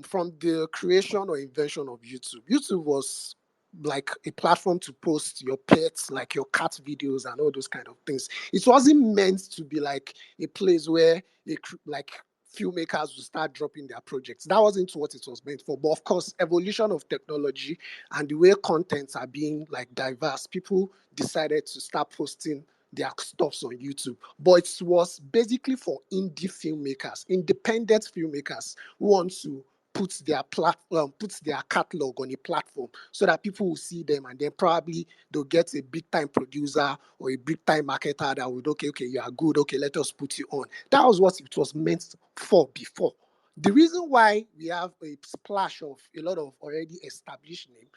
From the creation or invention of YouTube was like a platform to post your pets, like your cat videos and all those kind of things. It wasn't meant to be like a place where like filmmakers will start dropping their projects. That wasn't what it was meant for. But of course, evolution of technology and the way contents are being like diverse, people decided to start posting their stuffs on YouTube. But it was basically for indie filmmakers, independent filmmakers who want to put their catalog on a platform so that people will see them, and then probably they'll get a big time producer or a big time marketer that would, okay, you are good, okay, let us put you on. That was what it was meant for before. The reason why we have a splash of a lot of already established names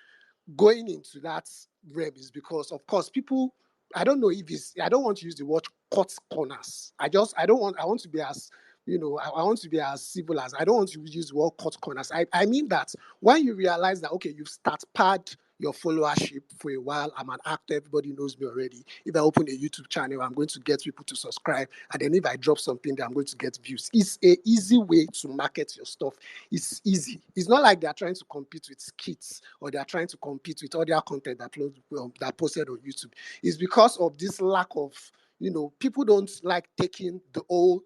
going into that realm is because, of course, people, I don't know if it's, I don't want to use the word cut corners. I want to be as, I want to be as civil as, I don't want to use the word cut corners. I mean that when you realize that, okay, you've start pad your followership for a while. I'm an actor, everybody knows me already. If I open a YouTube channel, I'm going to get people to subscribe. And then if I drop something there, I'm going to get views. It's an easy way to market your stuff. It's easy. It's not like they're trying to compete with skits or they're trying to compete with other content that posted on YouTube. It's because of this lack of, people don't like taking the old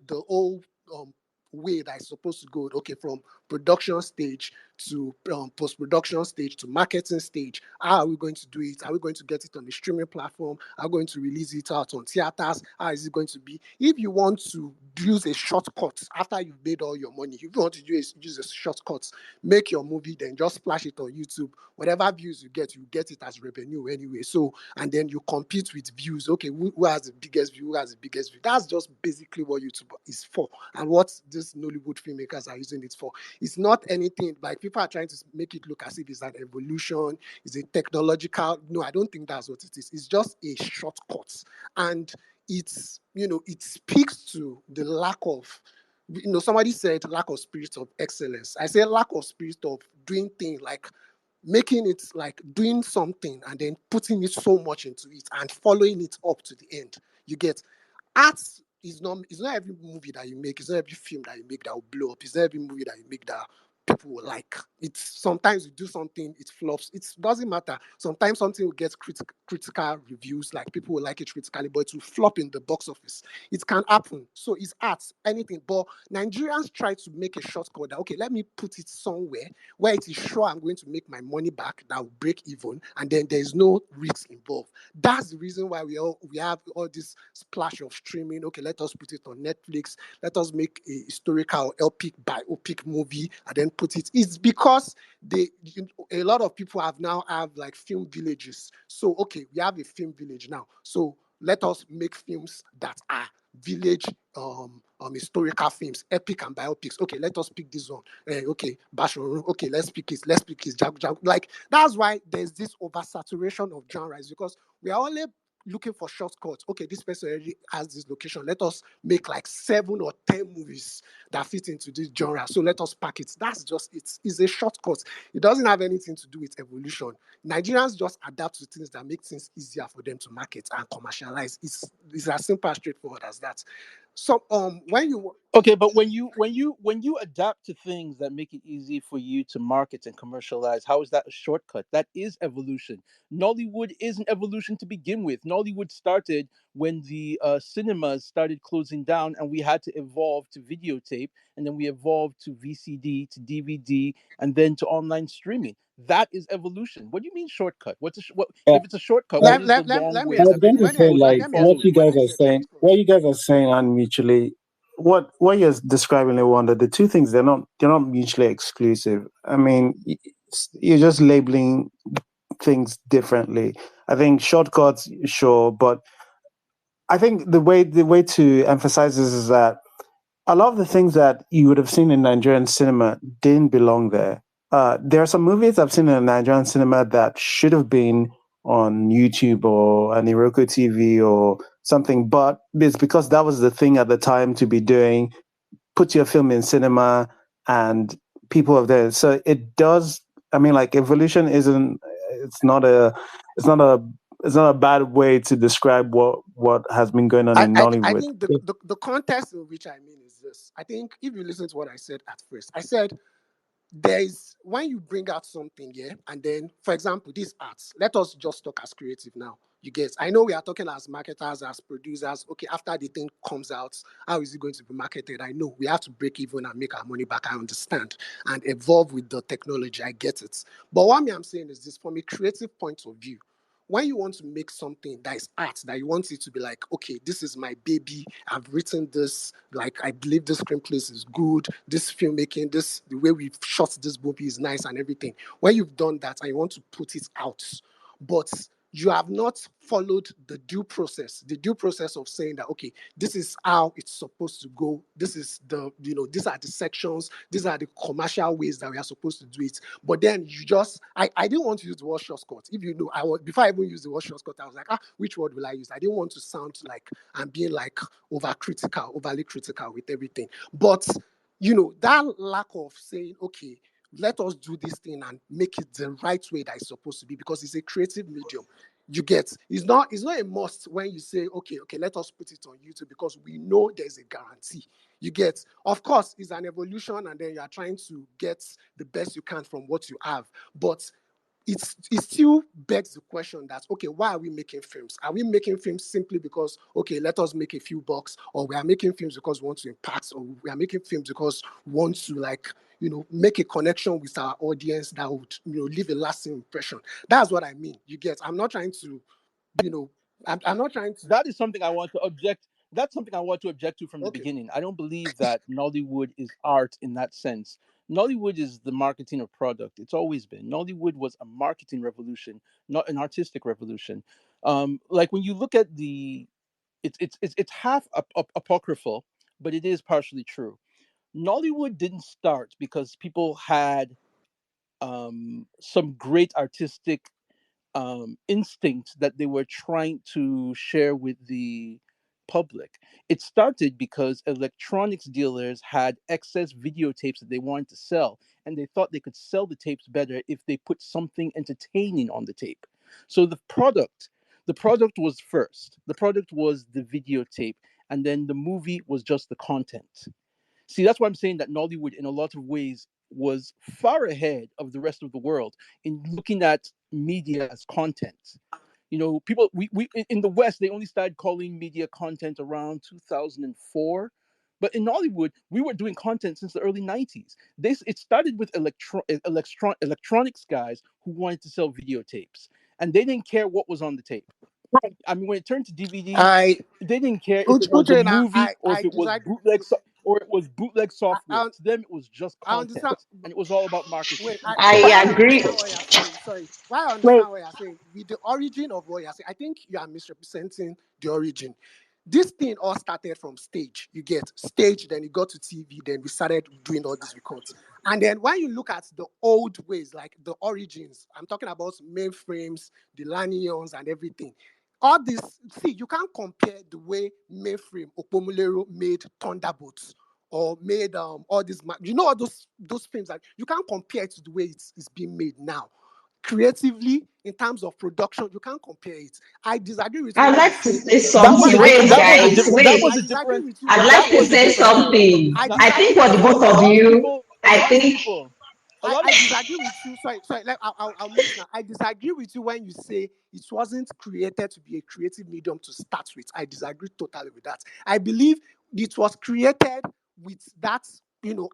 way that is supposed to go, okay, from production stage to post-production stage to marketing stage. How are we going to do it? Are we going to get it on the streaming platform? Are we going to release it out on theaters? How is it going to be? If you want to use a shortcut after you've made all your money, if you want to use a shortcut, make your movie, then just splash it on YouTube. Whatever views you get it as revenue anyway. So, and then you compete with views. Okay, who has the biggest view? Who has the biggest view? That's just basically what YouTube is for, and what these Nollywood filmmakers are using it for. It's not anything like people are trying to make it look as if it's an evolution, it's a technological. No, I don't think that's what it is. It's just a shortcut, and it's it speaks to the lack of. Somebody said lack of spirit of excellence. I say lack of spirit of doing things, like making it like doing something and then putting it so much into it and following it up to the end. You get art is not every movie that you make, it's not every film that you make that will blow up, it's not every movie that you make that people will like. It's sometimes you do something, it flops. It doesn't matter. Sometimes something will get critical reviews, like people will like it critically, but it will flop in the box office. It can happen. So it's art, anything. But Nigerians try to make a shortcut that, okay, let me put it somewhere where it is sure I'm going to make my money back, that will break even, and then there's no risk involved. That's the reason why we have all this splash of streaming. Okay, let us put it on Netflix. Let us make a historical epic biopic movie and then put it. It's because a lot of people now have like film villages. So okay, we have a film village now. So let us make films that are village historical films, epic and biopics. Okay, let us pick this one. Okay, Bashorun. Okay, let's pick it. Let's pick it. Like that's why there's this oversaturation of genres, because we are only looking for shortcuts. Okay, this person already has this location. Let us make like 7 or 10 movies that fit into this genre. So let us pack it. That's just it. It's a shortcut. It doesn't have anything to do with evolution. Nigerians just adapt to things that make things easier for them to market and commercialize. It's as simple and straightforward as that. So when you Okay, but when you adapt to things that make it easy for you to market and commercialize, how is that a shortcut? That is evolution. Nollywood is an evolution to begin with. Nollywood started when the cinemas started closing down, and we had to evolve to videotape, and then we evolved to VCD, to DVD, and then to online streaming. That is evolution. What do you mean shortcut? What Yeah. if it's a shortcut? What let, is the let, let, long let me way I was that explain. going people to Let are me say, supposed to let like, me what follow? explain you when guys I are said saying, shortcut. what you guys are saying are mutually, what you're describing, Wanda, the two things, they're not mutually exclusive. I mean, you're just labeling things differently. I think shortcuts, sure, but I think the way to emphasize this is that a lot of the things that you would have seen in Nigerian cinema didn't belong there. There are some movies I've seen in Nigerian cinema that should have been on YouTube or an Iroko TV or something, but it's because that was the thing at the time to be doing. Put your film in cinema, and people are there. So it does. I mean, like evolution isn't. It's not a. It's not a. It's not a bad way to describe what has been going on in I Nollywood. think the context in which I mean is this. I think if you listen to what I said at first, I said there is when you bring out something, yeah, and then for example, these arts. Let us just talk as creative now. You get? I know we are talking as marketers, as producers. Okay, after the thing comes out, how is it going to be marketed? I know we have to break even and make our money back. I understand and evolve with the technology. I get it. But what I'm saying is this: from a creative point of view, when you want to make something that is art, that you want it to be like, okay, this is my baby, I've written this, like I believe this screenplay is good, this filmmaking, this the way we've shot this movie is nice and everything. When you've done that and you want to put it out, but you have not followed the due process of saying that, okay, this is how it's supposed to go. This is these are the sections, these are the commercial ways that we are supposed to do it. But then I didn't want to use the word shortcut. If you know, before I even used the word shortcut, I was like, which word will I use? I didn't want to sound like I'm being like overly critical with everything. But that lack of saying, okay, let us do this thing and make it the right way that it's supposed to be, because it's a creative medium. You get? It's not a must when you say, okay, let us put it on YouTube, because we know there's a guarantee. You get? Of course, it's an evolution, and then you are trying to get the best you can from what you have. But it still begs the question that, okay, why are we making films? Are we making films simply because, okay, let us make a few bucks, or we are making films because we want to impact, or we are making films because we want to, like, make a connection with our audience that would, leave a lasting impression? That's what I mean. You get? I'm not trying to, you know, I'm not trying to. That is something I want to object. That's something I want to object to from the Okay. beginning. I don't believe that Nollywood is art in that sense. Nollywood is the marketing of product. It's always been. Nollywood was a marketing revolution, not an artistic revolution. Like when you look at it's half apocryphal, but it is partially true. Nollywood didn't start because people had some great artistic instinct that they were trying to share with the public. It started because electronics dealers had excess videotapes that they wanted to sell, and they thought they could sell the tapes better if they put something entertaining on the tape. So the product was first. The product was the videotape, and then the movie was just the content. See, that's why I'm saying that Nollywood, in a lot of ways, was far ahead of the rest of the world in looking at media as content. People we in the West, they only started calling media content around 2004. But in Hollywood, we were doing content since the early 90s. It started with electronics guys who wanted to sell videotapes, and they didn't care what was on the tape. I mean, when it turned to DVD, I they didn't care if it was a Uche, now movie or I if it was disagree. bootleg I, software. I, To them, it was just I content, understand. and it was all about marketing. Wait, why I I agree. understand what you're saying. Sorry, why I Wait, understand what you're saying. With the origin of what you're saying, I think you are misrepresenting the origin. This thing all started from stage. You get stage, then it got to TV, then we started doing all these records. And then when you look at the old ways, like the origins, I'm talking about mainframes, the Lanions, and everything. All this, see, you can't compare the way mainframe Opomulero made Thunderbolts or made all these, all those films that you can't compare it to the way it's being made now. Creatively, in terms of production, you can't compare it. I disagree with you I'd when you like to say say That was something. a Wait, different. That was a guys, different. That wait. was I a disagree different. with you I'd when when you like That to say was a say different era. something. I I disagree think with for the you both when A of lot of you, people. A I lot of think people. A lot I of disagree with you. Sorry. I'll mute now. I disagree with you when you say it wasn't created to be a creative medium to start with. I disagree totally with that. I believe it was created with that,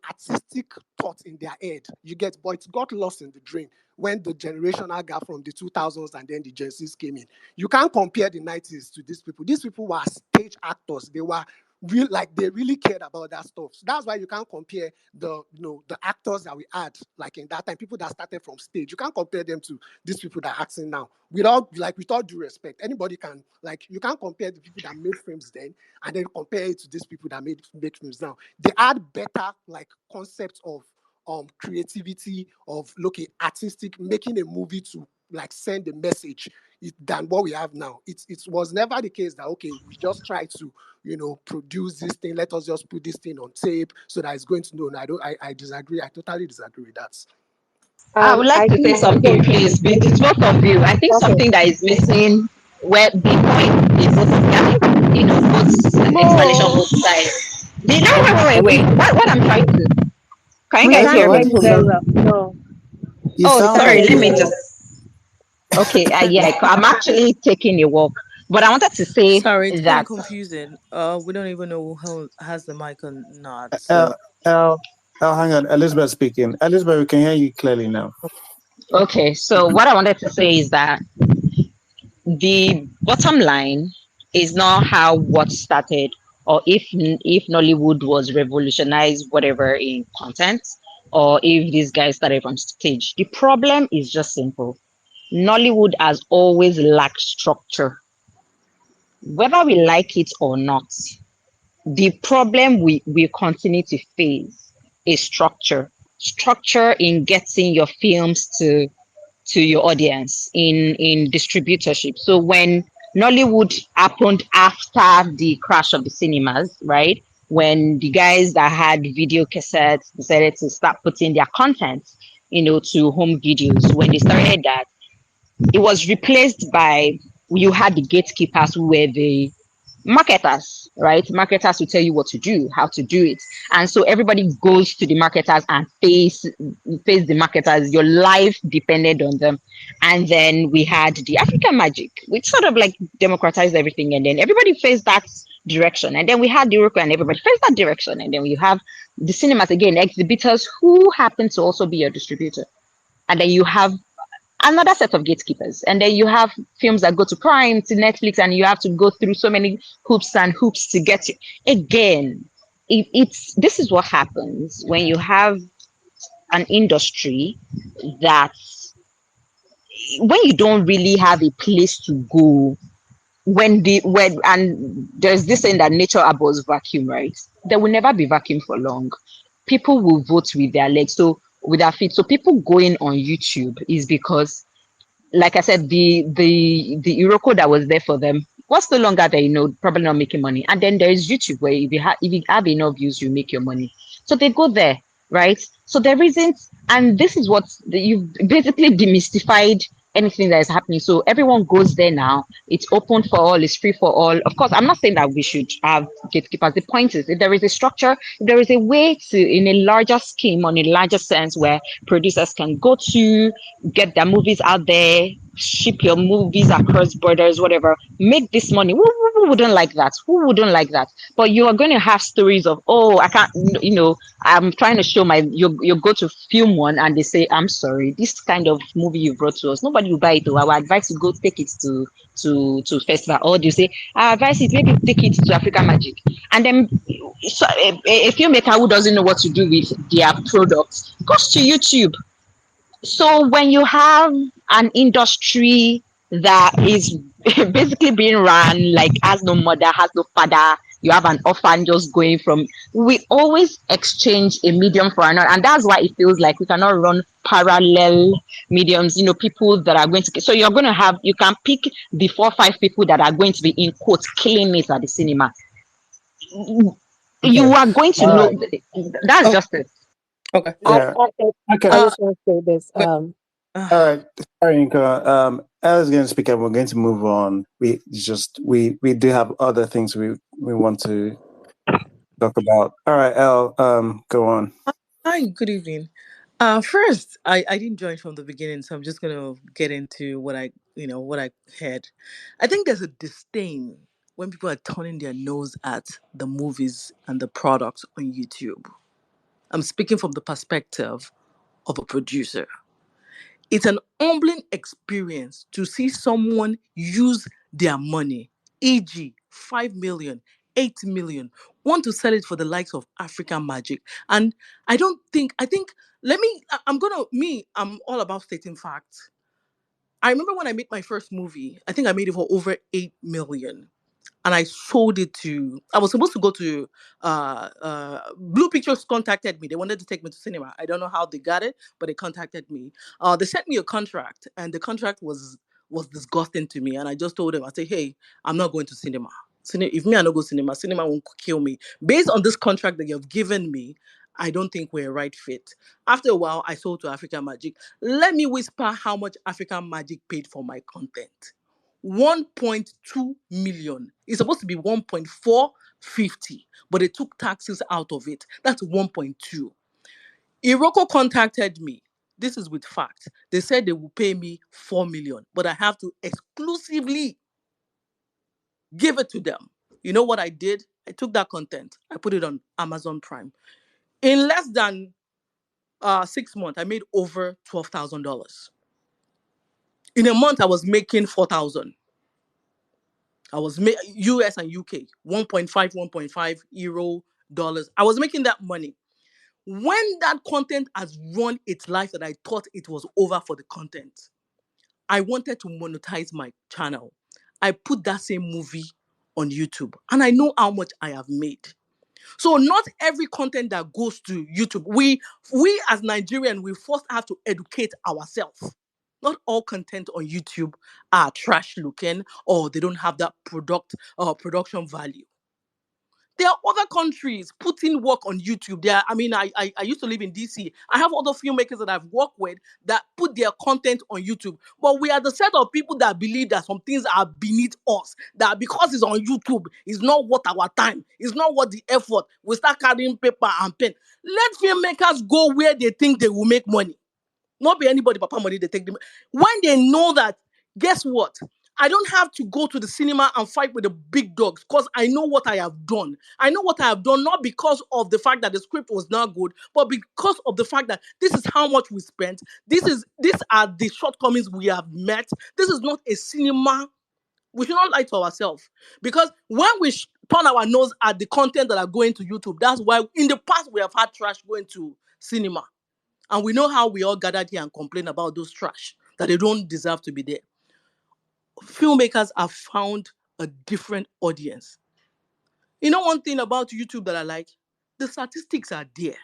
artistic thought in their head. You get, but it got lost in the drain when the generational gap from the 2000s and then the Gen Zs came in. You can't compare the 90s to these people. These people were stage actors. They were real, like they really cared about that stuff. So that's why you can't compare the actors that we had like in that time, people that started from stage. You can't compare them to these people that are acting now. With all due respect, anybody can, like, you can't compare the people that made films then and then compare it to these people that make films now. They had better like concepts of creativity, of looking artistic, making a movie to like send a message than what we have now. It was never the case that, okay, we just try to produce this thing. Let us just put this thing on tape so that it's going to know. And I disagree. I totally disagree with that. I would like I to say think something, please. It's both of you. I think okay. something that is missing where the point is both of you. I think, both explanation, No, both sides. No, wait. What I'm trying to, can you we Why, guys can't hear hear why me? you people very not? well. No, You Oh, we sound can't sorry. hear like Let you me very just. well. Okay. Yeah. I'm actually taking a walk, but I wanted to say Sorry, it's quite that. confusing. We don't even know who has the mic or not. L, So L, hang on. Elizabeth speaking. Elizabeth, we can hear you clearly now. Okay. So what I wanted to say is that the bottom line is not how what started, or if Nollywood was revolutionized whatever in content, or if these guys started from stage. The problem is just simple. Nollywood has always lacked structure, whether we like it or not. The problem we continue to face is structure in getting your films to your audience in distributorship. So when Nollywood happened after the crash of the cinemas, right? When the guys that had video cassettes decided to start putting their content, to home videos, when they started that, it was replaced by, you had the gatekeepers who were the marketers, right? Marketers will tell you what to do, how to do it. And so everybody goes to the marketers and face the marketers. Your life depended on them. And then we had the African magic, which sort of like democratized everything. And then everybody faced that direction. And then we had the Europe and everybody faced that direction. And then you have the cinemas again, exhibitors who happen to also be your distributor. And then you have another set of gatekeepers. And then you have films that go to Prime, to Netflix, and you have to go through so many hoops and hoops to get to. Again, this is what happens when you have an industry that, when you don't really have a place to go, when and there's this saying that nature abhors vacuum, right? There will never be vacuum for long. People will vote with their legs, so with their feet. So people going on YouTube is because, like I said, the Iroko that was there for them was no longer there, probably not making money. And then there is YouTube, where if you have enough views, you make your money. So they go there, right? So there isn't, and this is what you've basically demystified anything that is happening. So everyone goes there now. It's open for all, it's free for all. Of course, I'm not saying that we should have gatekeepers. The point is, if there is a structure, if there is a way to, in a larger scheme, on a larger sense, where producers can go to get their movies out there, ship your movies across borders, whatever, make this money. Who wouldn't like that? Who wouldn't like that? But you are going to have stories of, oh, I can't, I'm trying to show you go to film one and they say, I'm sorry, this kind of movie you brought to us, nobody will buy it. Though. I would advise you go take it to festival. Or do you say, I advise you maybe take it to Africa Magic. And then so a filmmaker who doesn't know what to do with their products goes to YouTube. So when you have an industry that is basically being run like has no mother, has no father, you have an orphan just going from, we always exchange a medium for another. And that's why it feels like we cannot run parallel mediums, people that are going to, so you're going to have, you can pick the 4 or 5 people that are going to be in quotes killing it at the cinema. You are going to know, that's just it. Okay. Yeah. Okay. I just want to say this. All right. Sorry, Inka. Elle is going to speak and we're going to move on. We do have other things we want to talk about. All right, Elle, go on. Hi, good evening. First, I didn't join from the beginning, so I'm just gonna get into what I heard. I think there's a disdain when people are turning their nose at the movies and the products on YouTube. I'm speaking from the perspective of a producer. It's an humbling experience to see someone use their money, e.g., 5 million, 8 million, want to sell it for the likes of African Magic. And I think, I'm all about stating facts. I remember when I made my first movie, I think I made it for over 8 million. And I sold it to, I was supposed to go to, Blue Pictures contacted me. They wanted to take me to cinema. I don't know how they got it, but they contacted me. They sent me a contract, and the contract was disgusting to me. And I just told them, I said, hey, I'm not going to cinema. If me, I don't go cinema, cinema won't kill me. Based on this contract that you've given me, I don't think we're a right fit. After a while, I sold to African Magic. Let me whisper how much African Magic paid for my content. 1.2 million. It's supposed to be 1.450, but they took taxes out of it. That's 1.2. Iroko contacted me. This is with facts. They said they will pay me 4 million, but I have to exclusively give it to them. You know what I did? I took that content. I put it on Amazon Prime. In less than 6 months, I made over $12,000. In a month, I was making 4,000. I was US and UK, 1.5 euro, dollars. I was making that money. When that content has run its life that I thought it was over for the content, I wanted to monetize my channel. I put that same movie on YouTube and I know how much I have made. So not every content that goes to YouTube, we as Nigerians, we first have to educate ourselves. Not all content on YouTube are trash looking or they don't have that production value. There are other countries putting work on YouTube. I used to live in DC. I have other filmmakers that I've worked with that put their content on YouTube. But we are the set of people that believe that some things are beneath us. That because it's on YouTube, it's not worth our time. It's not worth the effort. We start carrying paper and pen. Let filmmakers go where they think they will make money. Not be anybody papa money they take them. When they know that, guess what? I don't have to go to the cinema and fight with the big dogs because I know what I have done. I know what I have done, not because of the fact that the script was not good, but because of the fact that this is how much we spent. These are the shortcomings we have met. This is not a cinema. We should not lie to ourselves. Because when we turn our nose at the content that are going to YouTube, that's why in the past we have had trash going to cinema. And we know how we all gathered here and complain about those trash, that they don't deserve to be there. Filmmakers have found a different audience. You know one thing about YouTube that I like? The statistics are there.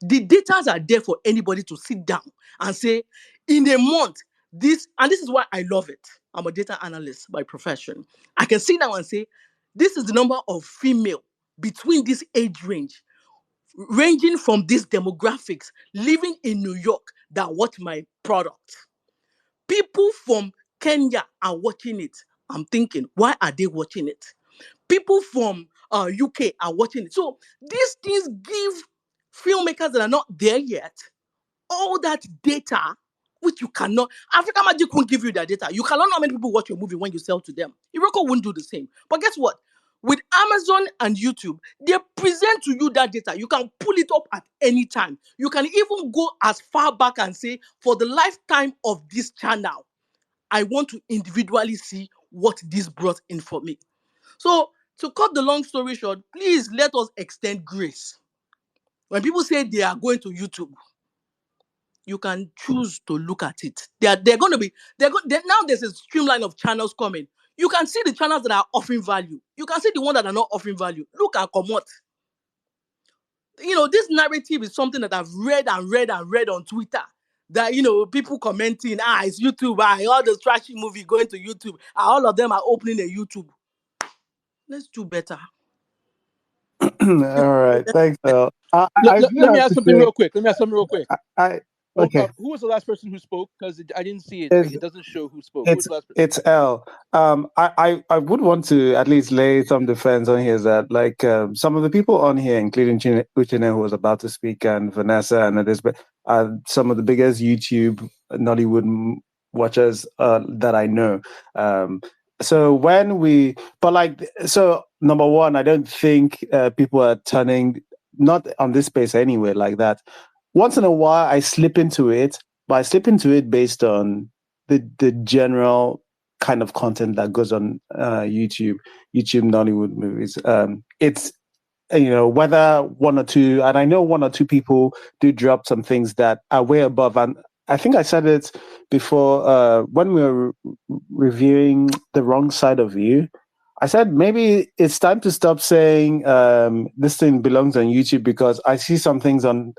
The data are there for anybody to sit down and say, in a month, this is why I love it. I'm a data analyst by profession. I can sit down and say, this is the number of female between this age range, ranging from these demographics, living in New York that watch my product. People from Kenya are watching it. I'm thinking, why are they watching it? People from UK are watching it. So these things give filmmakers that are not there yet all that data, which you cannot. Africa Magic won't give you that data. You cannot know how many people watch your movie when you sell to them. Iroko won't do the same. But guess what? With Amazon and YouTube, they present to you that data. You can pull it up at any time. You can even go as far back and say, for the lifetime of this channel, I want to individually see what this brought in for me. So, to cut the long story short, please let us extend grace. When people say they are going to YouTube, you can choose to look at it. They're going to be, now there's a streamline of channels coming. You can see the channels that are offering value. You can see the ones that are not offering value. Look at Komot. This narrative is something that I've read and read and read on Twitter. That, people commenting, it's YouTube, all the trashy movie going to YouTube, all of them are opening a YouTube. Let's do better. All right, thanks, Al. Let me ask something real quick. Okay. Who was the last person who spoke? Because I didn't see it. It doesn't show who spoke. Who was the last person? It's L. I would want to at least lay some defense on here that, like, some of the people on here, including Uchene, who was about to speak, and Vanessa and Elizabeth, are some of the biggest YouTube Nollywood watchers that I know. So number one, I don't think people are turning, not on this space anyway, like that. Once in a while, I slip into it, but I slip into it based on the general kind of content that goes on YouTube Nollywood movies. It's, whether one or two, and I know one or two people do drop some things that are way above. And I think I said it before when we were reviewing The Wrong Side of You. I said maybe it's time to stop saying this thing belongs on YouTube, because I see some things on.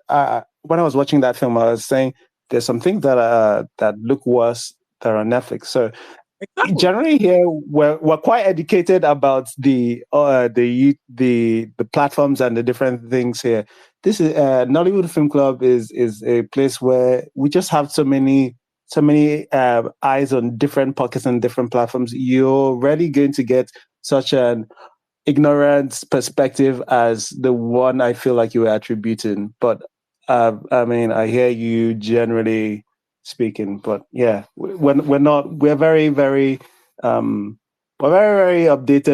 When I was watching that film, I was saying there's some things that look worse that are on Netflix. So generally here we're quite educated about the platforms and the different things here. This is Nollywood Film Club is a place where we just have so many eyes on different pockets and different platforms. You're really going to get such an ignorant perspective as the one I feel like you were attributing. But I hear you generally speaking, but yeah, we're very, very updated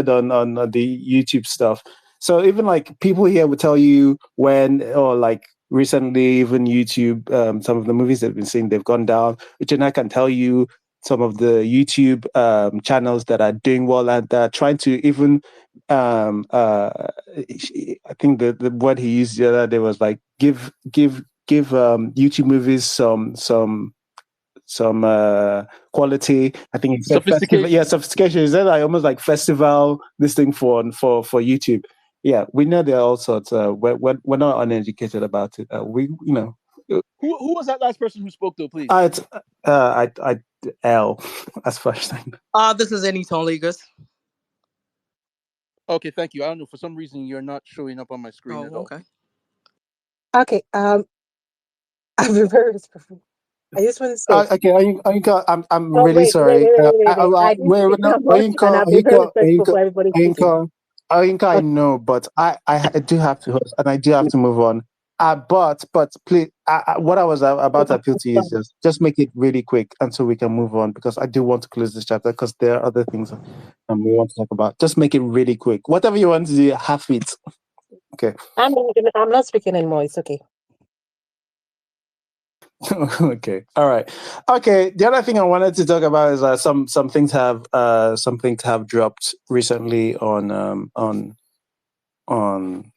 on the YouTube stuff. So even like people here will tell you when, or like recently, even YouTube, some of the movies they've been seeing, they've gone down, which I can tell you some of the YouTube channels that are doing well and that are trying to even I think the word he used the other day was like give YouTube movies some quality. I think it's sophistication. Sophistication. Is that like almost like festival this thing for YouTube? Yeah, we know there are all sorts. We're not uneducated about it. Who was that last person who spoke though? Please. It's L as first name. This is Anita Lagos. Okay, thank you. I don't know, for some reason you're not showing up on my screen at all. Okay. I've been very respectful. I just want to say. Okay, Ayinka, I'm really sorry. Ayinka, I know, but I do have to host and I do have to move on. But please, what I was about to appeal to you is just make it really quick, and so we can move on, because I do want to close this chapter because there are other things we want to talk about. Just make it really quick. Whatever you want to do, have it. Okay. I'm not speaking anymore. It's okay. Okay. All right. Okay. The other thing I wanted to talk about is some things have dropped recently on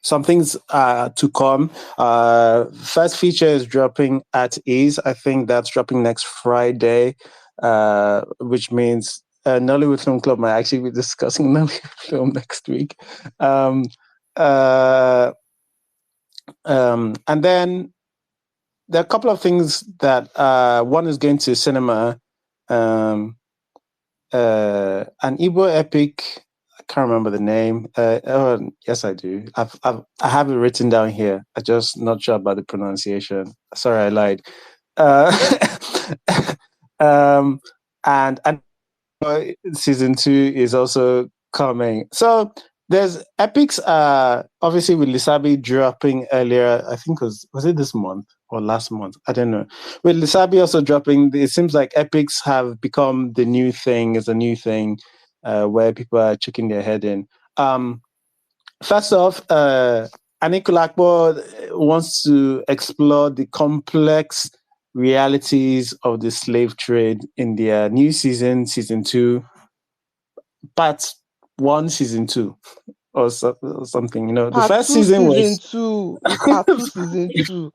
some things to come. First feature is dropping at ease. I think that's dropping next Friday, which means Nollywood Film Club might actually be discussing Nollywood film next week. And then there are a couple of things that one is going to cinema, an Igbo epic. I can't remember the name. Yes, I do. I have it written down here. I'm just not sure about the pronunciation. Sorry, I lied. And season 2 is also coming. So there's Epics. Obviously with Lisabi dropping earlier. I think was it this month or last month? I don't know. With Lisabi also dropping, it seems like Epics have become the new thing. Is a new thing where people are checking their head in. First off, Anikulapo wants to explore the complex realities of the slave trade in their new season 2, part 1, season 2, or something. The Part first 2 season season was 2. It's part 2 season 2.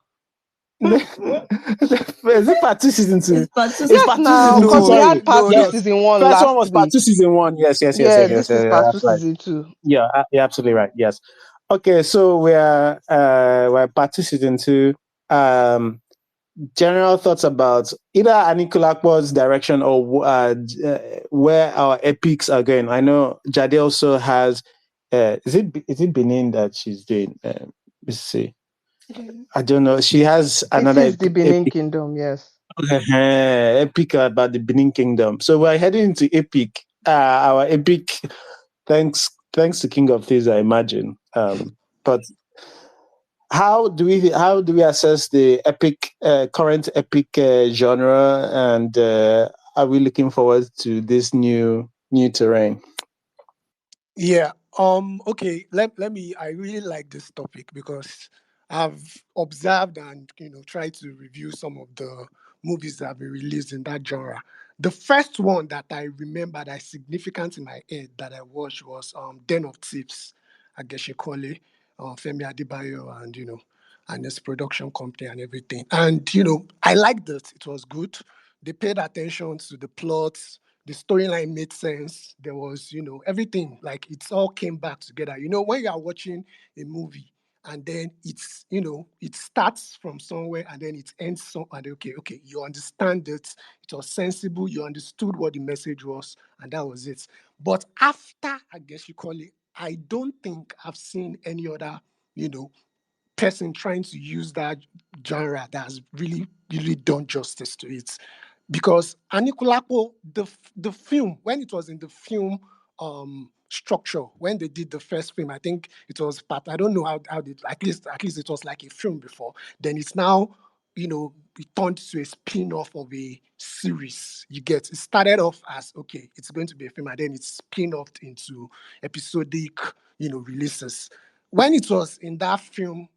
Is it part 2 season 2? It's part 2 It's Yes, part 2 now, season 2. because we Sorry. had part 2 Yes. season 1 First one last was part week. 2 season 1. Yes. Yeah, this is part 2 That's right. season 2. Yeah, you're absolutely right. Yes. Okay, so we're part 2 season 2. General thoughts about either Anikulapo's direction or where our epics are going. I know Jade also has. Is it Benin that she's doing? Let's see. I don't know. She has another It is the Benin epic. Kingdom, yes. Epic about the Benin Kingdom. So we're heading into epic. Our epic. Thanks to King of Thieves, I imagine. But how do we assess the epic current epic genre, and are we looking forward to this new terrain? Yeah. Okay. Let me. I really like this topic because I've observed and tried to review some of the movies that have been released in that genre. The first one that I remember that is significant in my head that I watched was Den of Thieves, Ageshekole, Femi Adebayo, and and his production company and everything. And I liked it. It was good. They paid attention to the plots, the storyline made sense. There was, everything, like it all came back together. When you are watching a movie and then it starts from somewhere and then it ends and okay, you understand it. It was sensible. You understood what the message was, and that was it. But after, I guess you call it, I don't think I've seen any other, person trying to use that genre that has really, really done justice to it. Because Anikulapo, the film, when it was in the film structure, when they did the first film, I think it was part, I don't know how did, at least it was like a film before. Then it's now, it turned to a spin-off of a series. It started off as, okay, it's going to be a film, and then it's spin-off into episodic, releases. When it was in that film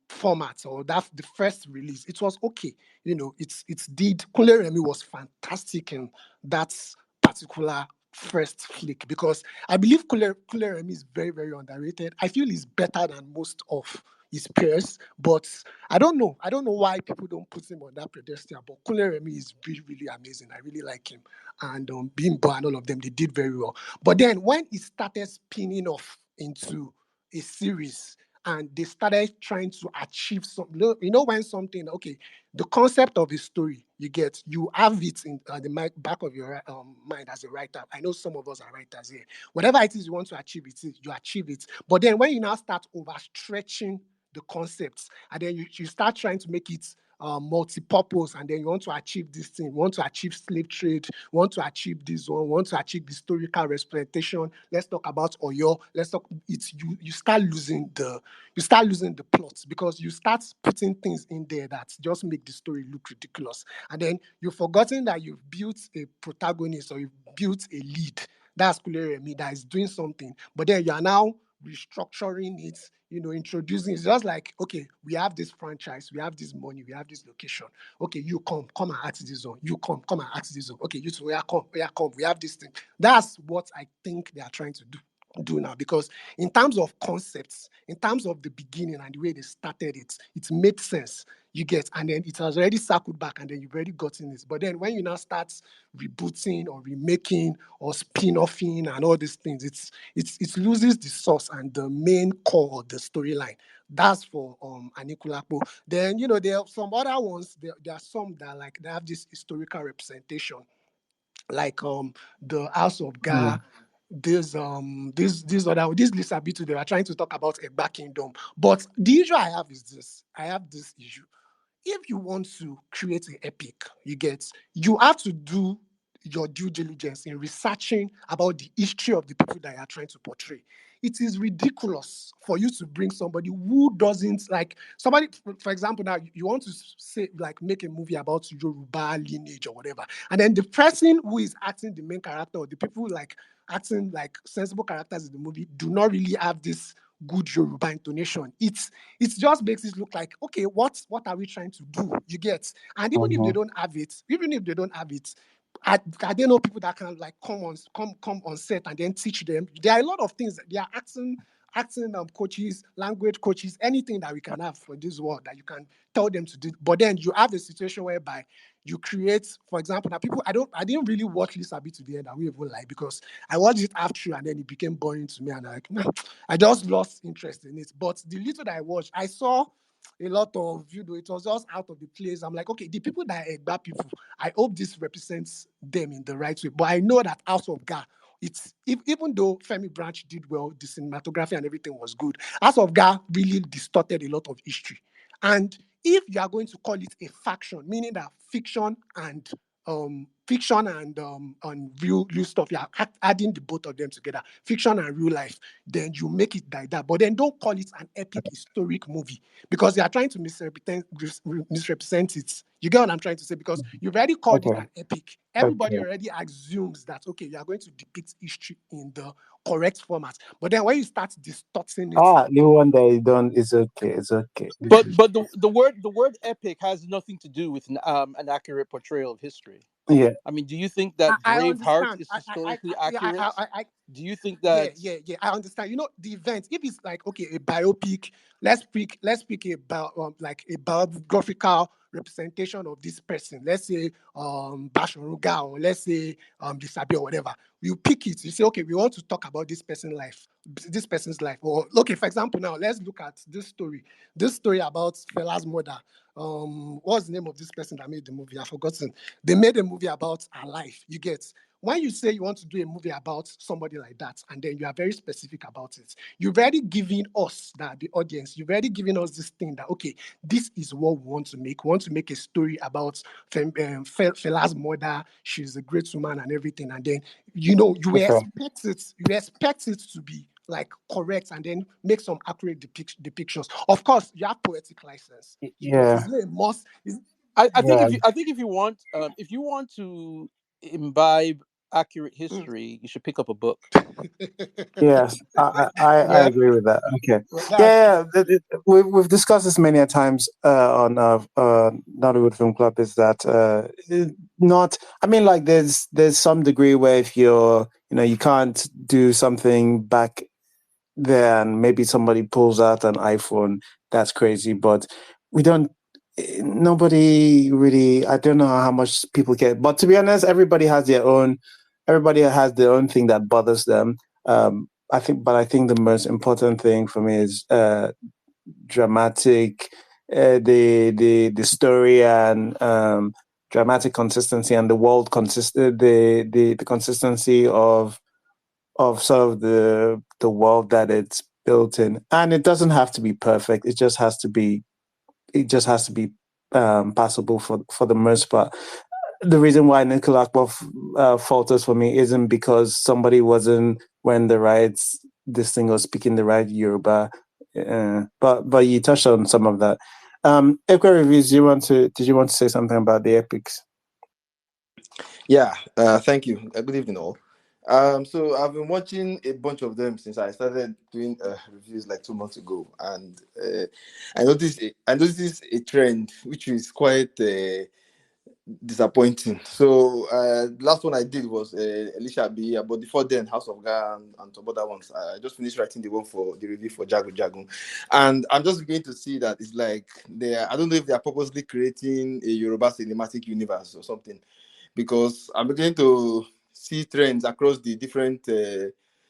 format, or that the first release, it was okay. It's did Kunle Remi was fantastic in that particular first flick, because I believe Kunle Remi is very, very underrated. I feel he's better than most of his peers, but I don't know why people don't put him on that pedestal. But Kunle Remi is really, really amazing. I really like him, and Bimbo and all of them, they did very well. But then when it started spinning off into a series, and they started trying to achieve something. When something, okay, the concept of a story, you have it in the back of your mind as a writer. I know some of us are writers here. Whatever it is you want to achieve, you achieve it. But then when you now start overstretching the concepts, and then you start trying to make it multi-purpose, and then you want to achieve this thing, you want to achieve slave trade, you want to achieve this one, you want to achieve historical representation. Let's talk about Oyo. Let's talk. You start losing the plots, because you start putting things in there that just make the story look ridiculous, and then you've forgotten that you've built a protagonist, or you've built a lead. That's Kunle Remi that is doing something, but then you are now restructuring it, introducing. It's just like, okay, we have this franchise, we have this money, we have this location. Okay, you come and act this one. You come and act this one. Okay, you two, come. We have this thing. That's what I think they are trying to do now, because in terms of concepts, in terms of the beginning and the way they started it, it made sense. You get, and then it has already circled back, and then you've already gotten it. But then when you now start rebooting or remaking or spin-offing and all these things, it loses the source and the main core of the storyline. That's for Anikulapo. Then there are some other ones. There are some that, like, they have this historical representation, like the House of Ga. This Lisa B2, they are trying to talk about Egba Kingdom. But the issue I have is this. I have this issue. if you want to create an epic, you have to do your due diligence in researching about the history of the people that you are trying to portray. It is ridiculous for you to bring somebody who doesn't like somebody. For example, now you want to say like make a movie about Yoruba lineage or whatever, and then the person who is acting the main character or the people like acting like sensible characters in the movie do not really have this good Yoruba intonation. It just makes it look like, okay, what are we trying to do? You get, and even if they don't have it, are there no people that can like come on set and then teach them? There are a lot of things. There are acting coaches, language coaches, anything that we can have for this world that you can tell them to do. But then you have a situation whereby you create, for example, now people I didn't really watch Lisa B to the end. I will even lie because I watched it half through and then it became boring to me and I just lost interest in it. But the little that I watched, I saw a lot of, it was just out of the place. I'm like, okay, the people that are Egba people, I hope this represents them in the right way. But I know that House of Ga, even though Femi Branch did well, the cinematography and everything was good, House of Ga really distorted a lot of history. And if you are going to call it a faction, meaning that fiction and real stuff, you are adding the both of them together, fiction and real life, then you make it like that. But then don't call it an epic historic movie because they are trying to misrepresent it. You get what I'm trying to say? Because you've already called it an epic. Everybody already assumes that, okay, you are going to depict history in the correct format. But then when you start distorting it, the one that you done is okay. It's okay. But the word epic has nothing to do with an accurate portrayal of history. Yeah. I mean, do you think that I Braveheart understand. is historically accurate? Do you think that? Yeah. I understand. The event. If it's like, okay, a biopic, let's pick like a biographical representation of this person. Let's say Basharuga, or let's say Disabi or whatever. You pick it. You say, okay, we want to talk about this person's life. Or okay, for example, now let's look at this story. This story about Fela's mother. What's the name of this person that made the movie? I've forgotten. They made a movie about her life. You get, when you say you want to do a movie about somebody like that, and then you are very specific about it, you've already given us, that the audience, you've already given us this thing that, okay, this is what we want to make. We want to make a story about Fela's mother. She's a great woman and everything. And then, you expect it to be like correct and then make some accurate depictions. Of course, you have poetic license. You get, Yeah. it's not a must. I think Yeah. if you want to imbibe accurate history, you should pick up a book. Yes, I Well, agree with that. Okay. that's Yeah, we've discussed this many a times on Nollywood Film Club. Is that not? I mean, like there's some degree where if you can't do something back then, maybe somebody pulls out an iPhone. That's crazy, but we don't. Nobody really. I don't know how much people care, but to be honest, everybody has their own. Everybody has their own thing that bothers them. I think the most important thing for me is dramatic, the story and dramatic consistency and the world consistent the consistency of sort of the world that it's built in, and it doesn't have to be perfect. It just has to be passable for the most part. The reason why Anikulapo falters for me isn't because somebody wasn't wearing the right this thing or speaking the right Yoruba, but you touched on some of that. Equa Reviews, did you want to say something about the epics? Yeah, thank you. Good evening, all. So I've been watching a bunch of them since I started doing reviews like 2 months ago, and I noticed a trend which is quite disappointing. So last one I did was Elisha B, but before then House of God and some other ones. I just finished writing the one for the review for Jago Jago, and I'm just beginning to see that it's like I don't know if they are purposely creating a Yoruba cinematic universe or something, because I'm beginning to see trends across the different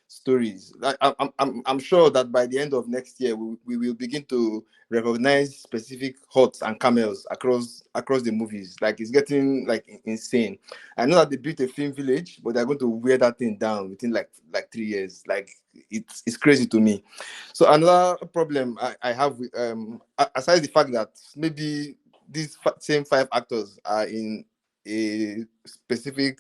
stories. I'm sure that by the end of next year we will begin to recognize specific hots and camels across the movies. Like, it's getting like insane. I know that they built a film village, but they're going to wear that thing down within like 3 years. Like, it's crazy to me. So another problem I have with, aside the fact that maybe these same 5 actors are in a specific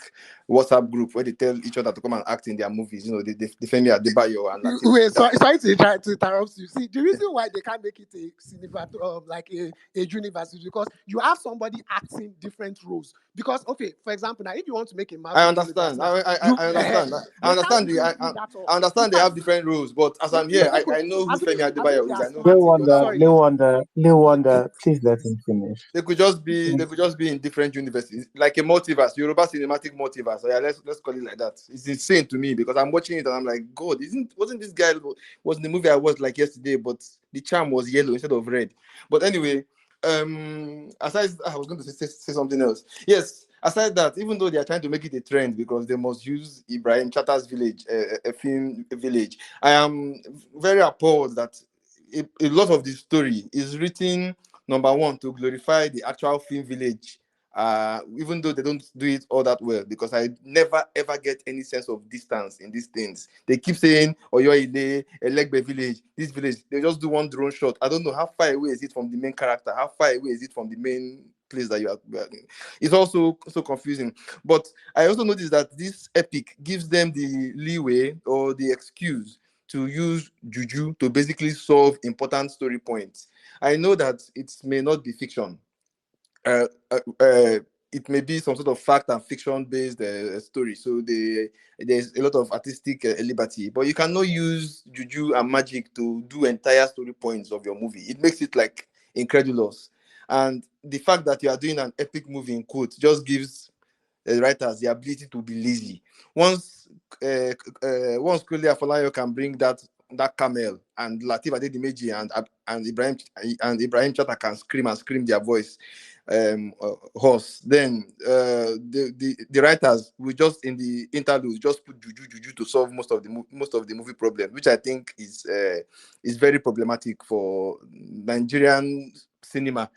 WhatsApp group where they tell each other to come and act in their movies. They Femi Adebayo and Latif. Wait, sorry to try to interrupt you. See, the reason why they can't make it a cinema, like a universe, is because you have somebody acting different roles. Because, okay, for example, now if you want to make a Marvel I understand. universe, I understand. I understand. I understand they have different rules, but as I'm here, I know who Femi Adebayo is. I know. No wonder. Please let him finish. They could just be in different universes, like a multiverse, Yoruba cinematic multiverse. So yeah, let's call it like that. It's insane to me because I'm watching it and I'm like, God, wasn't this guy was in the movie I watched like yesterday, but the charm was yellow instead of red. But anyway, aside, I was going to say something else. Yes, aside that, even though they are trying to make it a trend because they must use Ibrahim Chatta's village, a film village, I am very appalled that a lot of the story is written, number one, to glorify the actual film village, even though they don't do it all that well, because I never ever get any sense of distance in these things. They keep saying Oyo Ile, Elegbe village, this village. They just do one drone shot. I don't know how far away is it from the main character, how far away is it from the main place that you are. It's also so confusing. But I also noticed that this epic gives them the leeway or the excuse to use juju to basically solve important story points. I know that it may not be fiction. It may be some sort of fact and fiction based story. So there's a lot of artistic liberty, but you cannot use juju and magic to do entire story points of your movie. It makes it like incredulous. And the fact that you are doing an epic movie in quotes just gives writers the ability to be lazy. Once Kule Afolayo can bring that camel, and Lateef Adedimeji and Ibrahim Chatta can scream their voice horse, then the writers will just in the interlude just put juju to solve most of the movie problem, which I think is very problematic for Nigerian cinema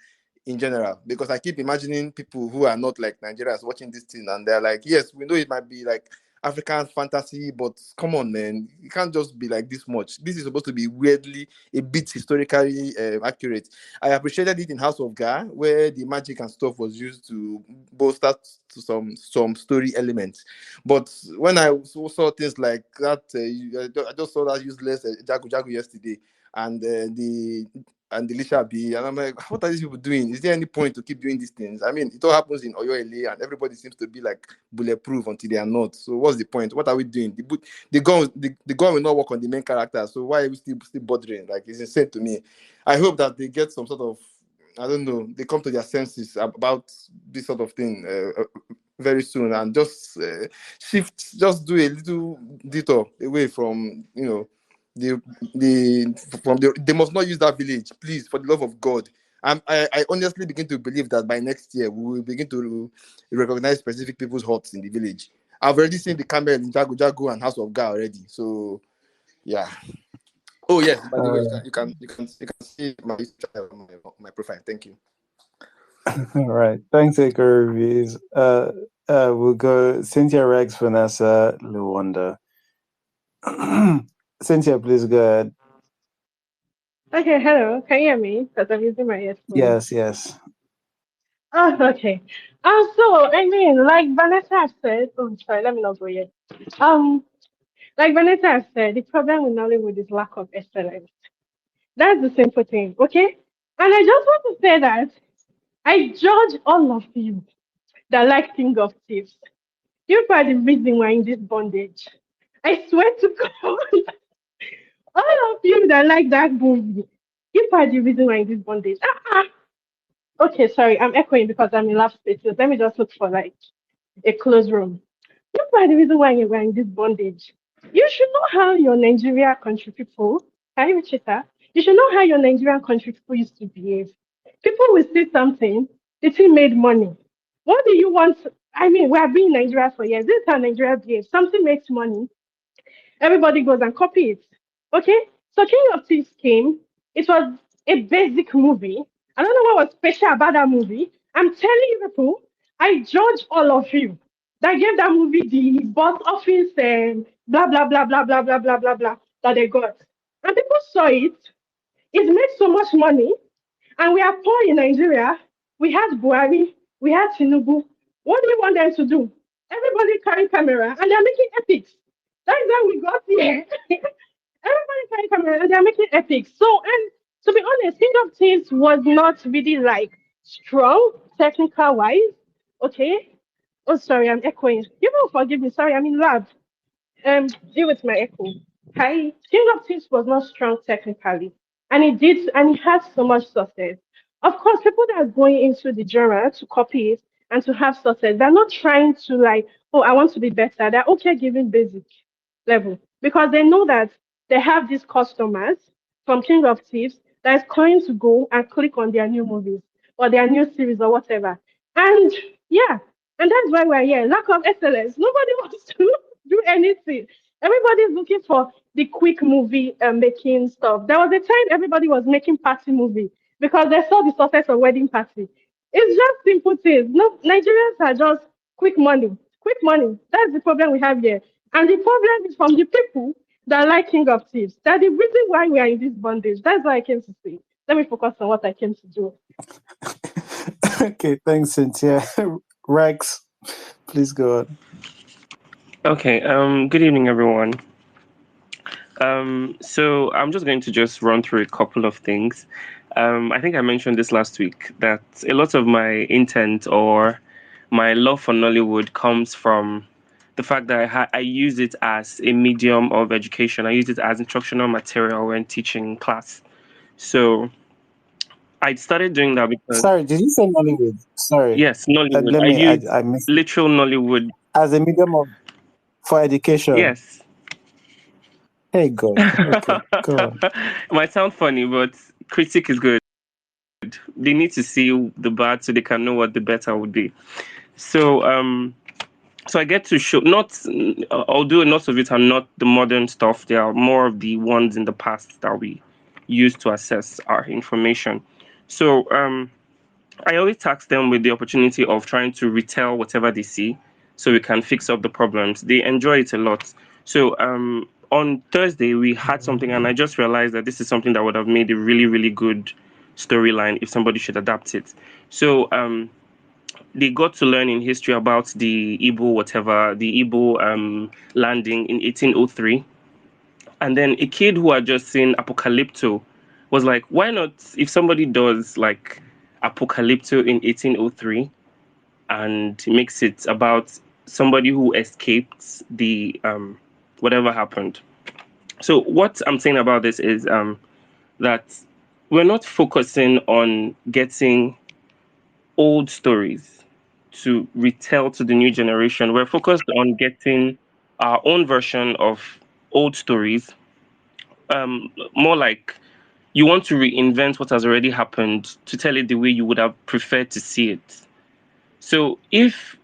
in general, because I keep imagining people who are not like Nigerians watching this thing and they're like, yes, we know it might be like African fantasy, but come on, man, you can't just be like this much. This is supposed to be weirdly a bit historically accurate. I appreciated it in House of Ga, where the magic and stuff was used to bolster to some story elements. But when I saw things like that, I just saw that useless Jagu Jagu yesterday, and the Lisha B, and I'm like, what are these people doing? Is there any point to keep doing these things? I mean, it all happens in Oyo Ile, and everybody seems to be like bulletproof until they are not. So what's the point? What are we doing? The gun will not work on the main character. So why are we still bothering? Like, it's insane to me. I hope that they get some sort of, I don't know, they come to their senses about this sort of thing very soon, and just do a little detour away from, they must not use that village, please, for the love of God. I honestly begin to believe that by next year we will begin to recognize specific people's huts in the village. I've already seen the camel in Jago Jago and House of Ga already. So yeah. Oh yes, by the way, you can see my profile. Thank you. All right. Thanks, Echo Reviews. We'll go Cynthia, Rex, Vanessa, Luwanda. Cynthia, please go ahead. Okay, hello. Can you hear me? Because I'm using my earphones. Yes. Oh, okay. So I mean, like Vanessa said, oh, sorry, let me not go yet. Like Vanessa said, the problem with Nollywood is lack of excellence. That's the simple thing, okay? And I just want to say that I judge all of you that like King of Thieves. You are the reason we're in this bondage. I swear to God, all of you that like that movie, you are the reason we're in this bondage. Okay, sorry, I'm echoing because I'm in lab spaces. Let me just look for like a closed room. You are the reason why you're in this bondage. You should know how your Nigeria country people, can you cheater? You should know how your Nigerian country people used to behave. People will say something, the team made money. What do you want? I mean, we have been in Nigeria for years. This is how Nigeria behaves. Something makes money, everybody goes and copy it. Okay? So King of Thieves came. It was a basic movie. I don't know what was special about that movie. I'm telling you people, I judge all of you that gave that movie the box office and blah blah blah blah blah blah blah blah blah that they got. And people saw it. It made so much money. And we are poor in Nigeria. We had Buhari, we had Tinubu. What do you want them to do? Everybody carry camera and they're making epics. That's how we got here. Everybody carry camera and they're making epics. So, and to be honest, King of Thieves was not really like strong technical wise. Okay. Oh, sorry, I'm echoing. You will forgive me. Sorry, I'm in lab. Deal with my echo. Hi. King of Thieves was not strong technically, and it had so much success. Of course, people that are going into the genre to copy it and to have success, they're not trying to like, oh, I want to be better. They're okay giving basic level because they know that they have these customers from King of Thieves that is going to go and click on their new movies or their new series or whatever. And yeah, and that's why we're here. Lack of excellence. Nobody wants to do anything. Everybody's looking for the quick movie making stuff. There was a time everybody was making party movie because they saw the success of Wedding Party. It's just simple things. No, Nigerians are just quick money. Quick money. That's the problem we have here. And the problem is from the people that like King of Thieves. That's the reason why we are in this bondage. That's what I came to say. Let me focus on what I came to do. Okay, thanks, Cynthia. Rex, please go on. Okay, good evening, everyone. So I'm just going to just run through a couple of things. I think I mentioned this last week that a lot of my intent or my love for Nollywood comes from the fact that I use it as a medium of education. I use it as instructional material when teaching class. So I started doing that because Sorry, did you say Nollywood? Sorry. yes, Nollywood. Let I me. use I missed it. literal Nollywood. As a medium for education. Yes. Hey, God. Okay, go on. It might sound funny, but critique is good. They need to see the bad so they can know what the better would be. So so I get to show not although lots of it are not the modern stuff, they are more of the ones in the past that we use to assess our information. So I always task them with the opportunity of trying to retell whatever they see so we can fix up the problems. They enjoy it a lot. So on Thursday we had something and I just realized that this is something that would have made a really, really good storyline if somebody should adapt it. So they got to learn in history about the Igbo landing in 1803. And then a kid who had just seen Apocalypto was like, why not, if somebody does like Apocalypto in 1803 and makes it about somebody who escaped the whatever happened. So what I'm saying about this is that we're not focusing on getting old stories to retell to the new generation. We're focused on getting our own version of old stories. More like you want to reinvent what has already happened to tell it the way you would have preferred to see it. So if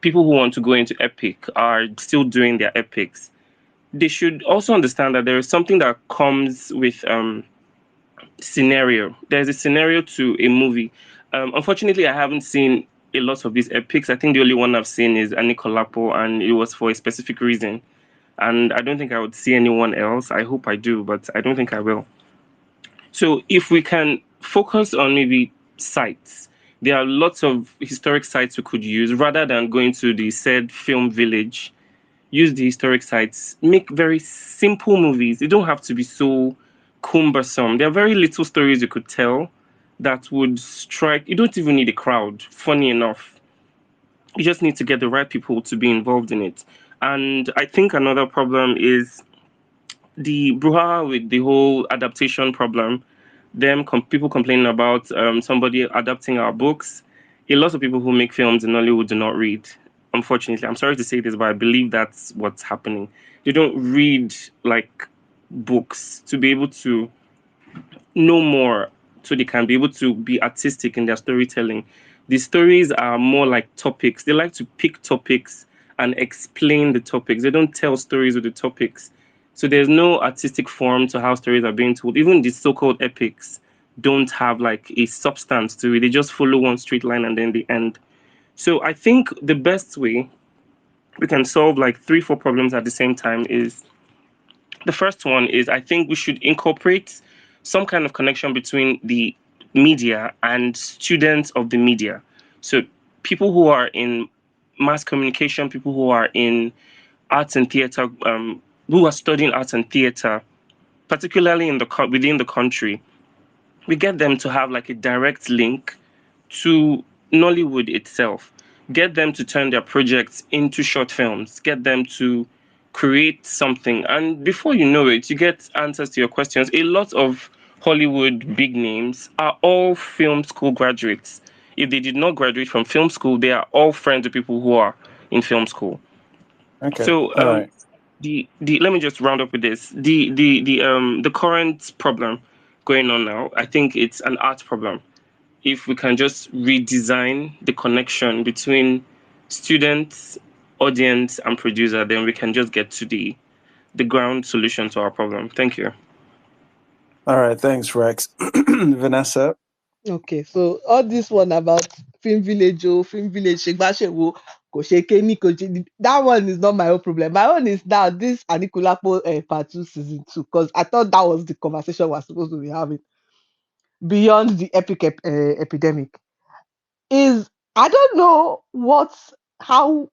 people who want to go into epic are still doing their epics, they should also understand that there is something that comes with scenario. There's a scenario to a movie. Unfortunately, I haven't seen a lot of these epics. I think the only one I've seen is Anikulapo, and it was for a specific reason. And I don't think I would see anyone else. I hope I do, but I don't think I will. So if we can focus on maybe sites, there are lots of historic sites we could use rather than going to the said film village. Use the historic sites, make very simple movies. They don't have to be so cumbersome. There are very little stories you could tell that would strike. You don't even need a crowd, funny enough. You just need to get the right people to be involved in it. And I think another problem is the brouhaha with the whole adaptation problem. People complaining about somebody adapting our books. A lot of people who make films in Nollywood do not read. Unfortunately, I'm sorry to say this, but I believe that's what's happening. They don't read like books to be able to know more, so they can be able to be artistic in their storytelling. The stories are more like topics. They like to pick topics and explain the topics. They don't tell stories with the topics. So there's no artistic form to how stories are being told. Even the so-called epics don't have like a substance to it. They just follow one straight line and then they end. So I think the best way we can solve like 3-4 problems at the same time is the first one is I think we should incorporate some kind of connection between the media and students of the media. So people who are in mass communication, people who are in arts and theater, who are studying arts and theater, particularly within the country, we get them to have like a direct link to Nollywood itself. Get them to turn their projects into short films. Get them to create something. And before you know it, you get answers to your questions. A lot of Hollywood big names are all film school graduates. If they did not graduate from film school, they are all friends with people who are in film school. Okay. So All right. the let me just round up with this. The current problem going on now, I think it's an art problem. If we can just redesign the connection between students, audience, and producer, then we can just get to the ground solution to our problem. Thank you. All right. Thanks, Rex. Vanessa. Okay, so all this one about film village, Shegba that one is not my own problem. My own is now this Anikulapo part 2 season 2, because I thought that was the conversation we're supposed to be having beyond the epidemic. Is I don't know how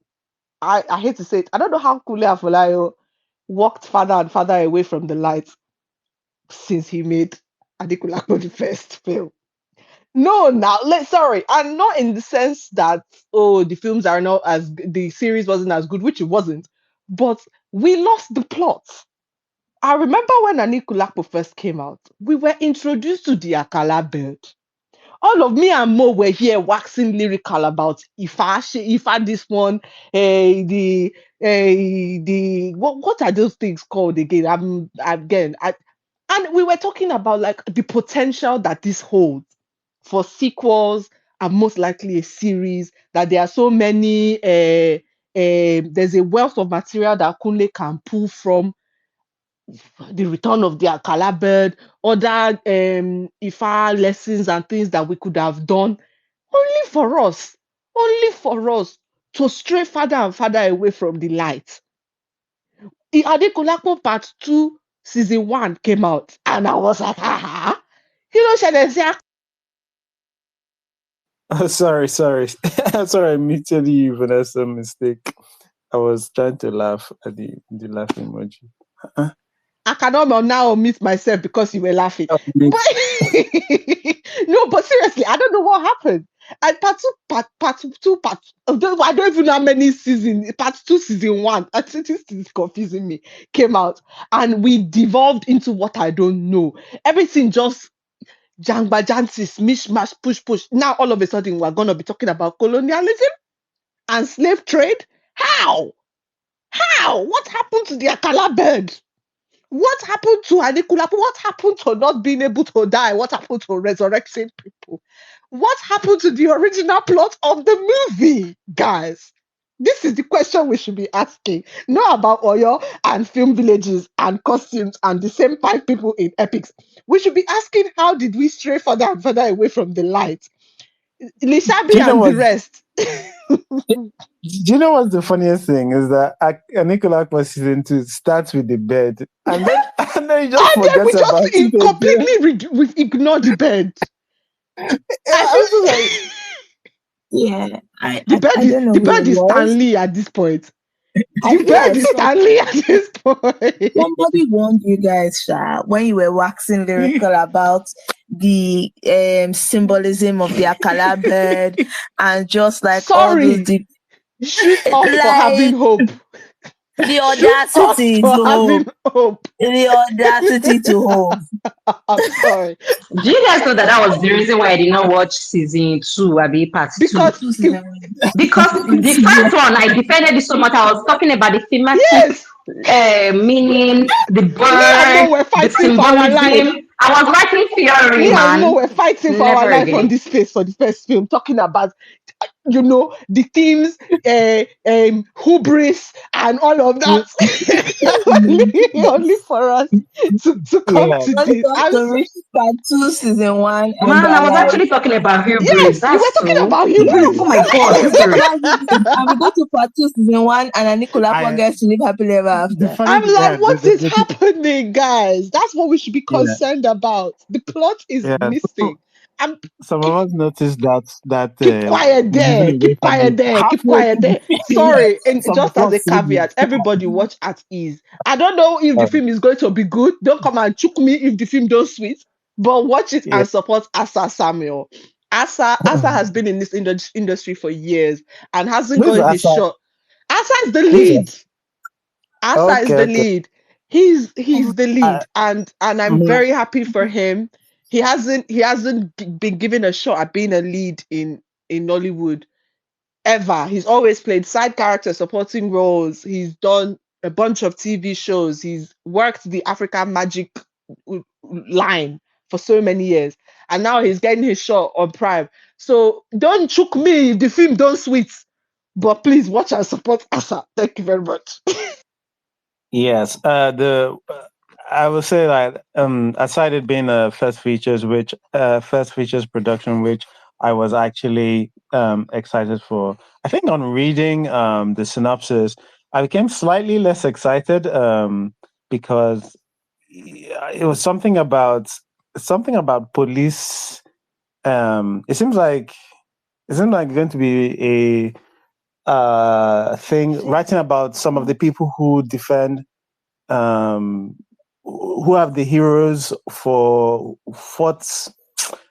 I hate to say it, I don't know how Kule Afolayo walked farther and farther away from the light since he made Anikulapo the first film. No, now sorry, and not in the sense that the films are not the series wasn't as good, which it wasn't, but we lost the plot. I remember when Anikulapo first came out, we were introduced to the Akala bird. All of me and Mo were here waxing lyrical about Ifa this one, what are those things called again? And we were talking about like the potential that this holds for sequels and most likely a series, that there are so many there's a wealth of material that Kunle can pull from the return of the Akala bird, other Ifa lessons and things that we could have done, only for us to stray further and further away from the light. Adekunle Part 2 season 1 came out, and I was like, ṣẹlẹ̀ Oh, sorry. Sorry, I muted you, Vanessa. Mistake. I was trying to laugh at the laughing emoji. I cannot now mute myself because you were laughing. Oh, No, but seriously, I don't know what happened. And part two, I don't even know how many seasons. Part 2, season 1. I think this is confusing me. Came out, and we devolved into what I don't know. Everything just jangba jantis, mishmash, push. Now all of a sudden we're gonna be talking about colonialism and slave trade. How? What happened to the Akala bird? What happened to Anikulapo? What happened to not being able to die? What happened to resurrecting people? What happened to the original plot of the movie, guys? This is the question we should be asking. Not about Oyo and film villages and costumes and the same 5 people in Epics. We should be asking, how did we stray further and further away from the light? Lishabi and the rest. Do you know what's the funniest thing is that Anikulapo season 2 starts with the bed, and then you just forget about it. Completely we ignore the bed. The bed is Stanley at this point. The bed is Stanley at this point. Somebody warned you guys, Sha, when you were waxing lyrical about the symbolism of the Akala bird and just like all those deep. Shoot off for having hope. The audacity to hope. I'm sorry. Do you guys know that was the reason why I did not watch season 2, part 2? Because the first one, I defended it so much. I was talking about the thematic meaning, the bird, the symbolism. I was writing theory, man. We're fighting for our life on this space for the first film, talking about the themes, hubris, and all of that. only for us to come to this. Part 2, season 1. Man, I was actually talking about hubris. Yes, we were talking about hubris. Oh my God, hubris. And we go to part 2, season 1, and Anikulapo gets to live happily ever after. I'm like, what is happening, guys? That's what we should be concerned about. The plot is missing. Some of us noticed that Keep quiet there. moving away Keep from quiet the there. Keep halfway quiet through the there. film, Sorry, and some just of as a us said it. caveat, everybody watch at ease. I don't know if the film is going to be good. Don't come and choke me if the film don't sweet. But watch it Yeah. and support Asa Samuel. Asa has been in this industry for years and hasn't Who's gotten his Asa? shot. Asa is the Who's lead. Asa is Okay, the okay. lead. He's the Uh, lead, and I'm mm, very happy for him. He hasn't been given a shot at being a lead in Nollywood ever. He's always played side characters, supporting roles. He's done a bunch of TV shows. He's worked the African Magic line for so many years, and now he's getting his shot on Prime. So don't choke me if the film don't sweet, but please watch and support Asa. Thank you very much. yes. The I would say that aside it being a first features production, which I was actually excited for. I think on reading the synopsis, I became slightly less excited because it was something about police. It seems like going to be a thing writing about some of the people who defend um who have the heroes for fought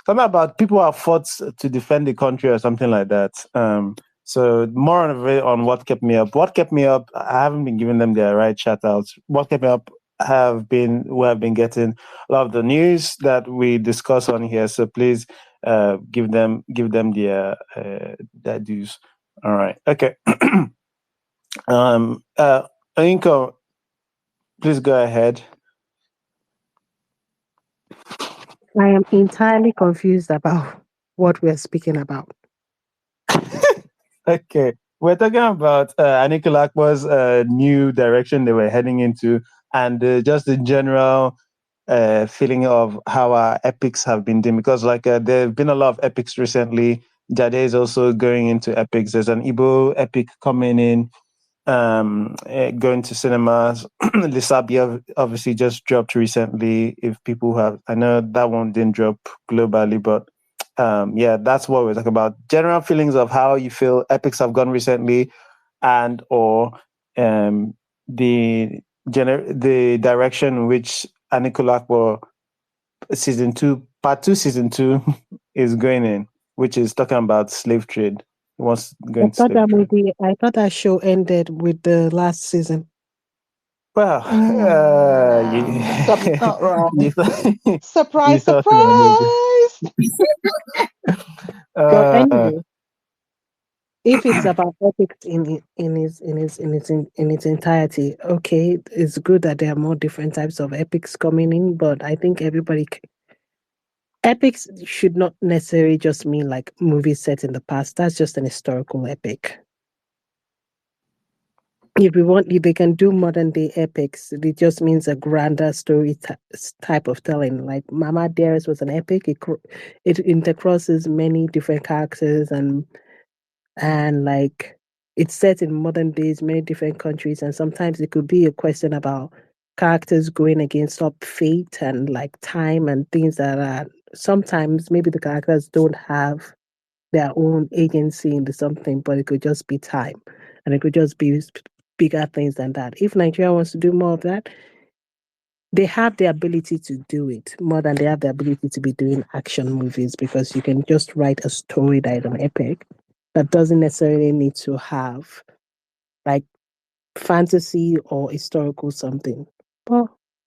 something about people who have fought to defend the country or something like that. So more of it on what kept me up. What kept me up, I haven't been giving them their right shout outs. What kept me up we have been getting a lot of the news that we discuss on here. So please give them their dues. All right. Okay. um Inko, please go ahead. I am entirely confused about what we're speaking about. Okay. We're talking about Anikulapo's new direction they were heading into, and just the general feeling of how our epics have been doing. Because, like, there have been a lot of epics recently. Jade is also going into epics. There's an Igbo epic coming in, going to cinemas. Lisabi obviously just dropped recently. If people have, I know that one didn't drop globally, but yeah, that's what we're talking about. General feelings of how you feel epics have gone recently, and or the the direction in which Anikulapo part two, season two is going in, which is talking about slave trade. He wants to go into slave trade. I thought that show ended with the last season. Well, Sup- Not wrong. you, you surprise, thought so, maybe. surprise. But Uh, anyway, if it's about ethics in its entirety, okay, it's good that there are more different types of epics coming in. But I think epics should not necessarily just mean like movies set in the past. That's just an historical epic. If we want, if they can do modern day epics, it just means a grander story type of telling. Like Mama Dearest was an epic. It intercrosses many different characters and like it's set in modern days, many different countries, and sometimes it could be a question about characters going against up fate and like time and things that are sometimes maybe the characters don't have their own agency in the something, but it could just be time and it could just be bigger things than that. If Nigeria wants to do more of that, they have the ability to do it more than they have the ability to be doing action movies because you can just write a story that is an epic that doesn't necessarily need to have like fantasy or historical something. But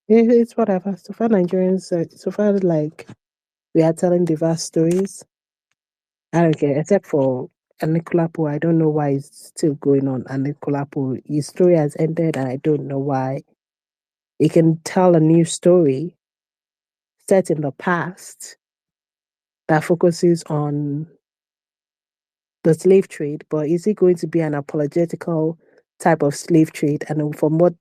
it's whatever. So far, Nigerians, so far, like we are telling diverse stories. I don't care, except for Anikulapo. I don't know why it's still going on. Anikulapo, his story has ended, and I don't know why. He can tell a new story set in the past that focuses on the slave trade, but is it going to be an apologetical type of slave trade? And from what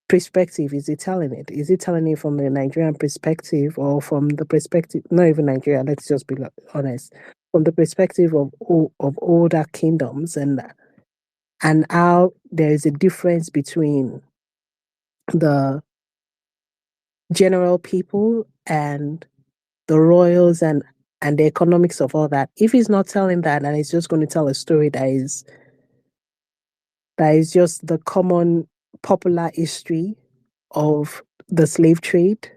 perspective is he telling it? Is he telling it from the Nigerian perspective or from the perspective, not even Nigeria, let's just be honest, from the perspective of older kingdoms and how there is a difference between the general people and the royals and the economics of all that. If he's not telling that, and he's just going to tell a story that is just the common popular history of the slave trade,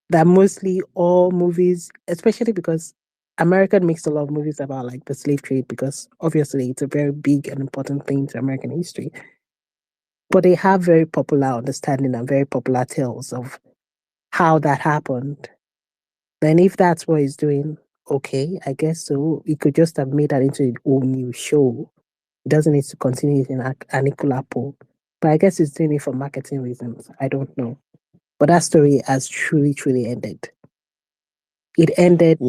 that mostly all movies, especially because America makes a lot of movies about like the slave trade, because obviously it's a very big and important thing to American history. But they have very popular understanding and very popular tales of how that happened. Then if that's what he's doing, okay, I guess so. He could just have made that into a whole new show. He doesn't need to continue it in Anikulapo. But I guess he's doing it for marketing reasons. I don't know. But that story has truly, truly ended. It ended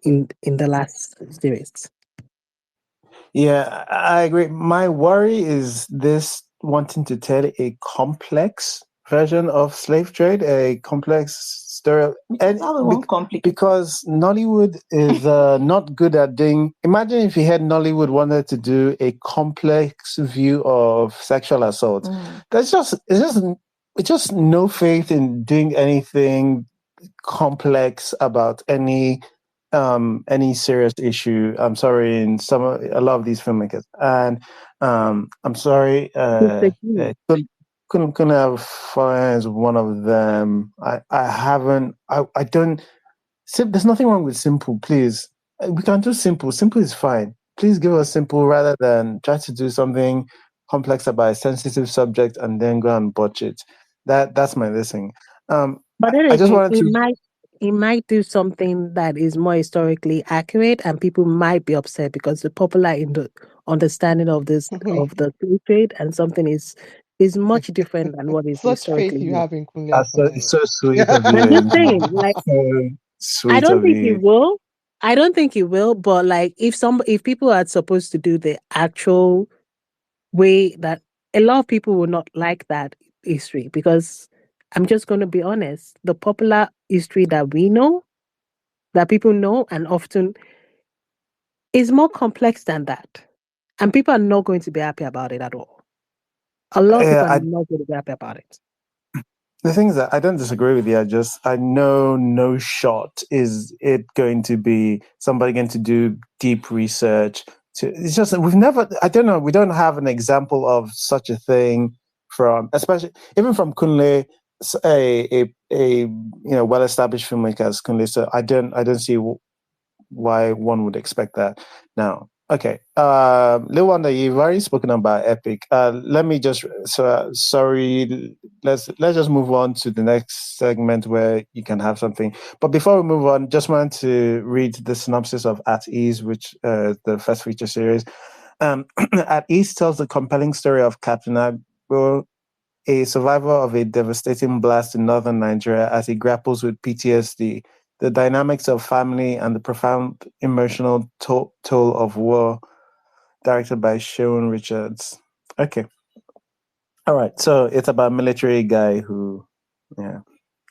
in the last series. Yeah, I agree. My worry is this wanting to tell a complex version of slave trade, a complex story. And because Nollywood is not good at doing. Imagine if you had Nollywood wanted to do a complex view of sexual assault. It's just no faith in doing anything complex about any serious issue. I'm sorry, in a lot of these filmmakers, and I'm sorry, couldn't have fun as one of them. I don't. There's nothing wrong with simple. Please, we can do simple. Simple is fine. Please give us simple rather than try to do something complex about a sensitive subject and then go and botch it. That's my listening. But I just wanted to. He might do something that is more historically accurate, and people might be upset because the popular in the understanding of this of the slave trade and something is much different than what is Such faith historically. you have in Kunle. It's so sweet of you. I'm just saying, like, so sweet I don't of think you. he will. I don't think he will. But like, if people are supposed to do the actual way, that a lot of people will not like that history, because I'm just going to be honest, the popular history that we know, that people know and often, is more complex than that. And people are not going to be happy about it at all. A lot of people are not going to be happy about it. The thing is that I don't disagree with you. I know no shot is it going to be somebody going to do deep research. It's just we don't have an example of such a thing from, especially even from Kunle, a well-established filmmaker as Kunle. So I don't see why one would expect that now. Okay, Lil Wonder, you've already spoken about Epic. Let me just sorry. Let's just move on to the next segment where you can have something. But before we move on, just wanted to read the synopsis of At Ease, which the first feature series. At Ease tells the compelling story of Captain Agbo, a survivor of a devastating blast in northern Nigeria, as he grapples with PTSD, the dynamics of family, and the profound emotional toll of war, directed by Sean Richards. Okay. All right. So it's about a military guy who,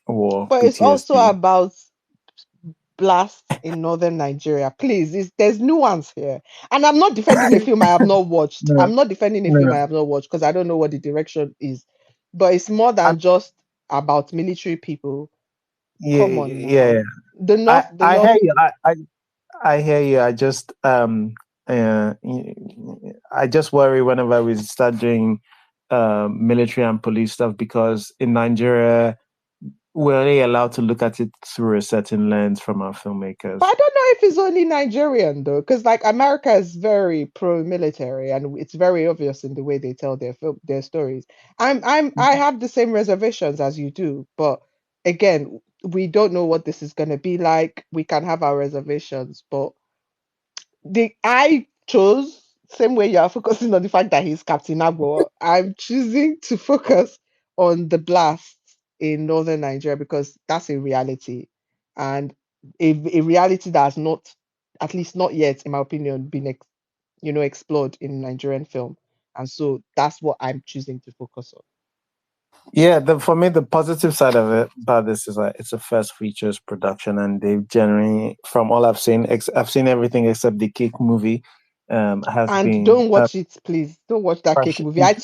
war, but PTSD. It's also about blasts in northern Nigeria. Please, there's nuance here. And I'm not defending a film I have not watched. I'm not defending a film I have not watched because I don't know what the direction is. But it's more than just about military people. Come on now. Yeah. The North. I hear you. I hear you. I just I just worry whenever we start doing military and police stuff, because in Nigeria we're only allowed to look at it through a certain lens from our filmmakers. But I don't know if it's only Nigerian though, because like America is very pro-military and it's very obvious in the way they tell their stories. I have the same reservations as you do, but again, we don't know what this is going to be like. We can have our reservations, but I chose, same way you are focusing on the fact that he's Captain Agbo, I'm choosing to focus on the blasts in northern Nigeria because that's a reality, and a reality that has not, at least not yet, in my opinion, been explored in Nigerian film, and so that's what I'm choosing to focus on. Yeah, for me, the positive side of it about this is that it's a first features production, and they've generally, from all I've seen, I've seen everything except the Cake movie. Don't watch it, please. Don't watch that Cake movie. I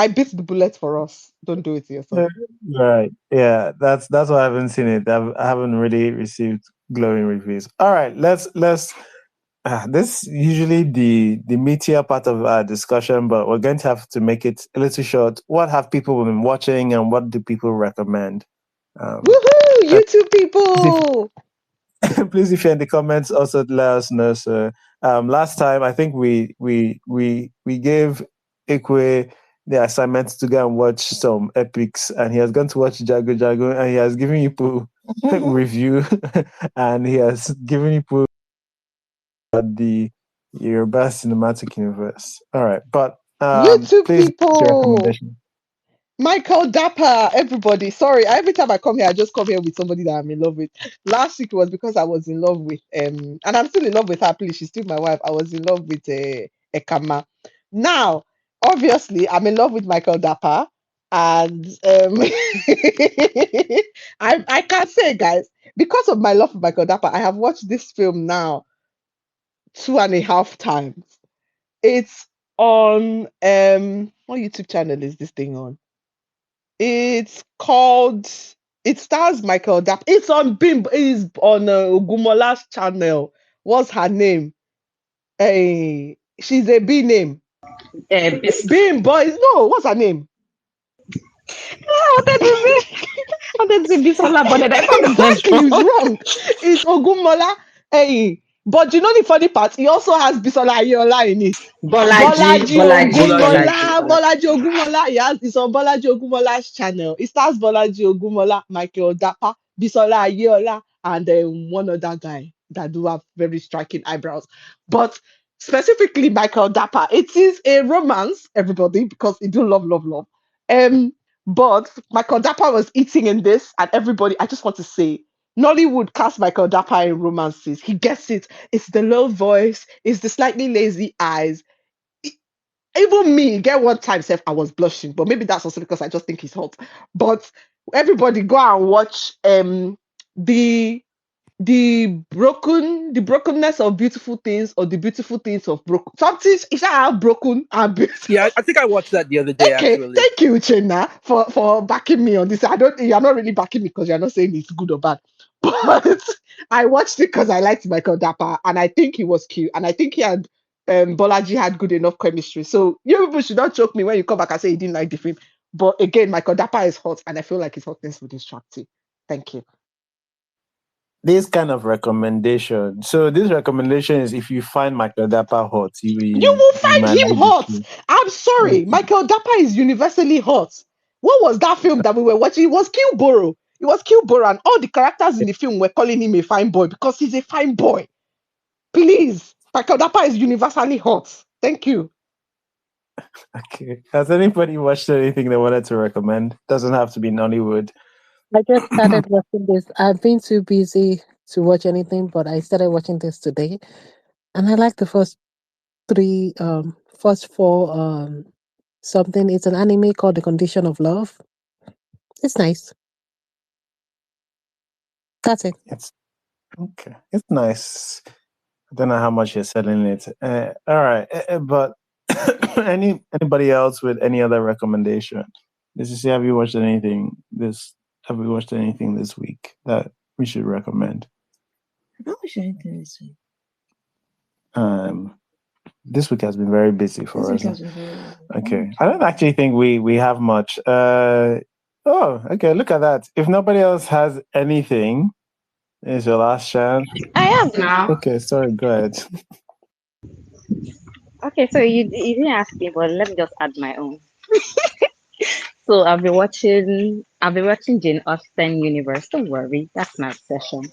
bit the bullet for us. Don't do it to yourself. Right. Yeah, that's why I haven't seen it. I haven't really received glowing reviews. All right, let's this is usually the meatier part of our discussion, but we're going to have to make it a little short. What have people been watching, and what do people recommend? Woohoo! YouTube people. Please, if you're in the comments, also let us know. So, last time I think we gave Ikwe the assignment to go and watch some epics, and he has gone to watch Jago Jago, and he has given you review, and he has given you the Yoruba cinematic universe. All right, but YouTube please your people. recommendation. Michael Dapper, everybody. Sorry, every time I come here, I just come here with somebody that I'm in love with. Last week was because I was in love with and I'm still in love with her. Please, she's still my wife. I was in love with Ekama. Now, obviously, I'm in love with Michael Dapper, and I can't say, guys, because of my love for Michael Dapper, I have watched this film now 2.5 times. It's on what YouTube channel is this thing on? It's called. It stars Michael Dapper. It's on Bimb. It's on Ogumola's channel. What's her name? Hey, she's a B name. Bim boys. No, what's her name? Exactly, he's wrong. It's Ogumola. Hey, but you know the funny part? He also has Bisola Ayola in it. Bolaji Ogumola. It's on Bolaji Ogumola's channel. It stars Bolaji Ogumola, Michael Dapper, Bisola Ayola, and one other guy that do have very striking eyebrows. But specifically Michael Dapper, it is a romance, everybody, because he do love. But Michael Dapper was eating in this, and everybody, I just want to say, Nollywood cast Michael Dapper in romances. He gets it. It's the low voice, it's the slightly lazy eyes. Even me, get one time, Seth, I was blushing, but maybe that's also because I just think he's hot. But everybody go and watch the brokenness of beautiful things, or the beautiful things of broken. Something is that broken and beautiful. Yeah, I think I watched that the other day. Okay, Actually, thank you, Uchenna, for backing me on this. You're not really backing me because you're not saying it's good or bad, but I watched it because I liked Michael Dapper, and I think he was cute, and I think he had Bolaji had good enough chemistry. So you people should not choke me when you come back and say you didn't like the film. But again, Michael Dapper is hot, and I feel like his hotness will distract you. Thank you. This kind of recommendation. So this recommendation is if you find Michael Dapper hot, you will find him hot. I'm sorry, Michael Dapper is universally hot. What was that film that we were watching? It was Kilboro. It was Kilboro, and all the characters in the film were calling him a fine boy because he's a fine boy. Please, Michael Dapper is universally hot. Thank you. Okay. Has anybody watched anything they wanted to recommend? Doesn't have to be Nollywood. I just started watching this. I've been too busy to watch anything, but I started watching this today, and I like the first four something. It's an anime called The Condition of Love. It's nice. That's it. It's okay. It's nice. I don't know how much you're selling it. All right, but anybody else with any other recommendation? Have you watched anything this week that we should recommend? I don't watch anything this week. This week has been very busy for us. Okay. I don't actually think we have much. Okay, look at that. If nobody else has anything, it's your last chance. I have now. Okay, sorry, go ahead. Okay, so you didn't ask me, but let me just add my own. So I've been watching Jane Austen Universe. Don't worry, that's my obsession.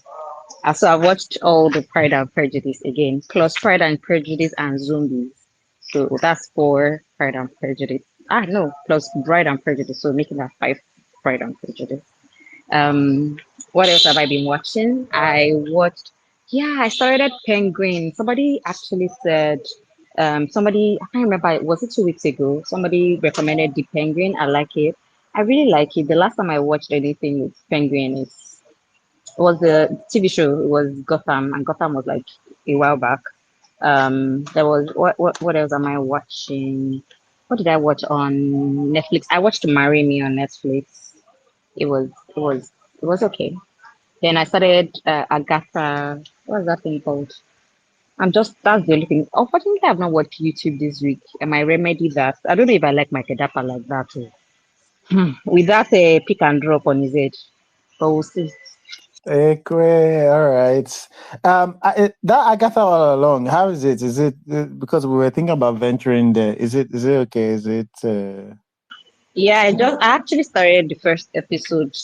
So I've watched all the Pride and Prejudice again, plus Pride and Prejudice and Zombies. So that's 4 Pride and Prejudice. No, plus Bride and Prejudice. So making that 5 Pride and Prejudice. What else have I been watching? I started Penguin. Somebody actually said, I can't remember, was it 2 weeks ago? Somebody recommended the Penguin. I like it. I really like it. The last time I watched anything with Penguin it was the TV show. It was Gotham, and Gotham was like a while back. There was what else am I watching? What did I watch on Netflix? I watched Marry Me on Netflix. It was okay. Then I started Agatha. What's that thing called? That's the only thing. Unfortunately, I've not watched YouTube this week. And my remedy that I don't know if I like my Kedapa like that too. With that pick and drop on his edge. But we'll see. Ekwe, all right. That Agatha all along. How is it? Is it because we were thinking about venturing there? Is it okay? Is it? Yeah, I actually started the first episode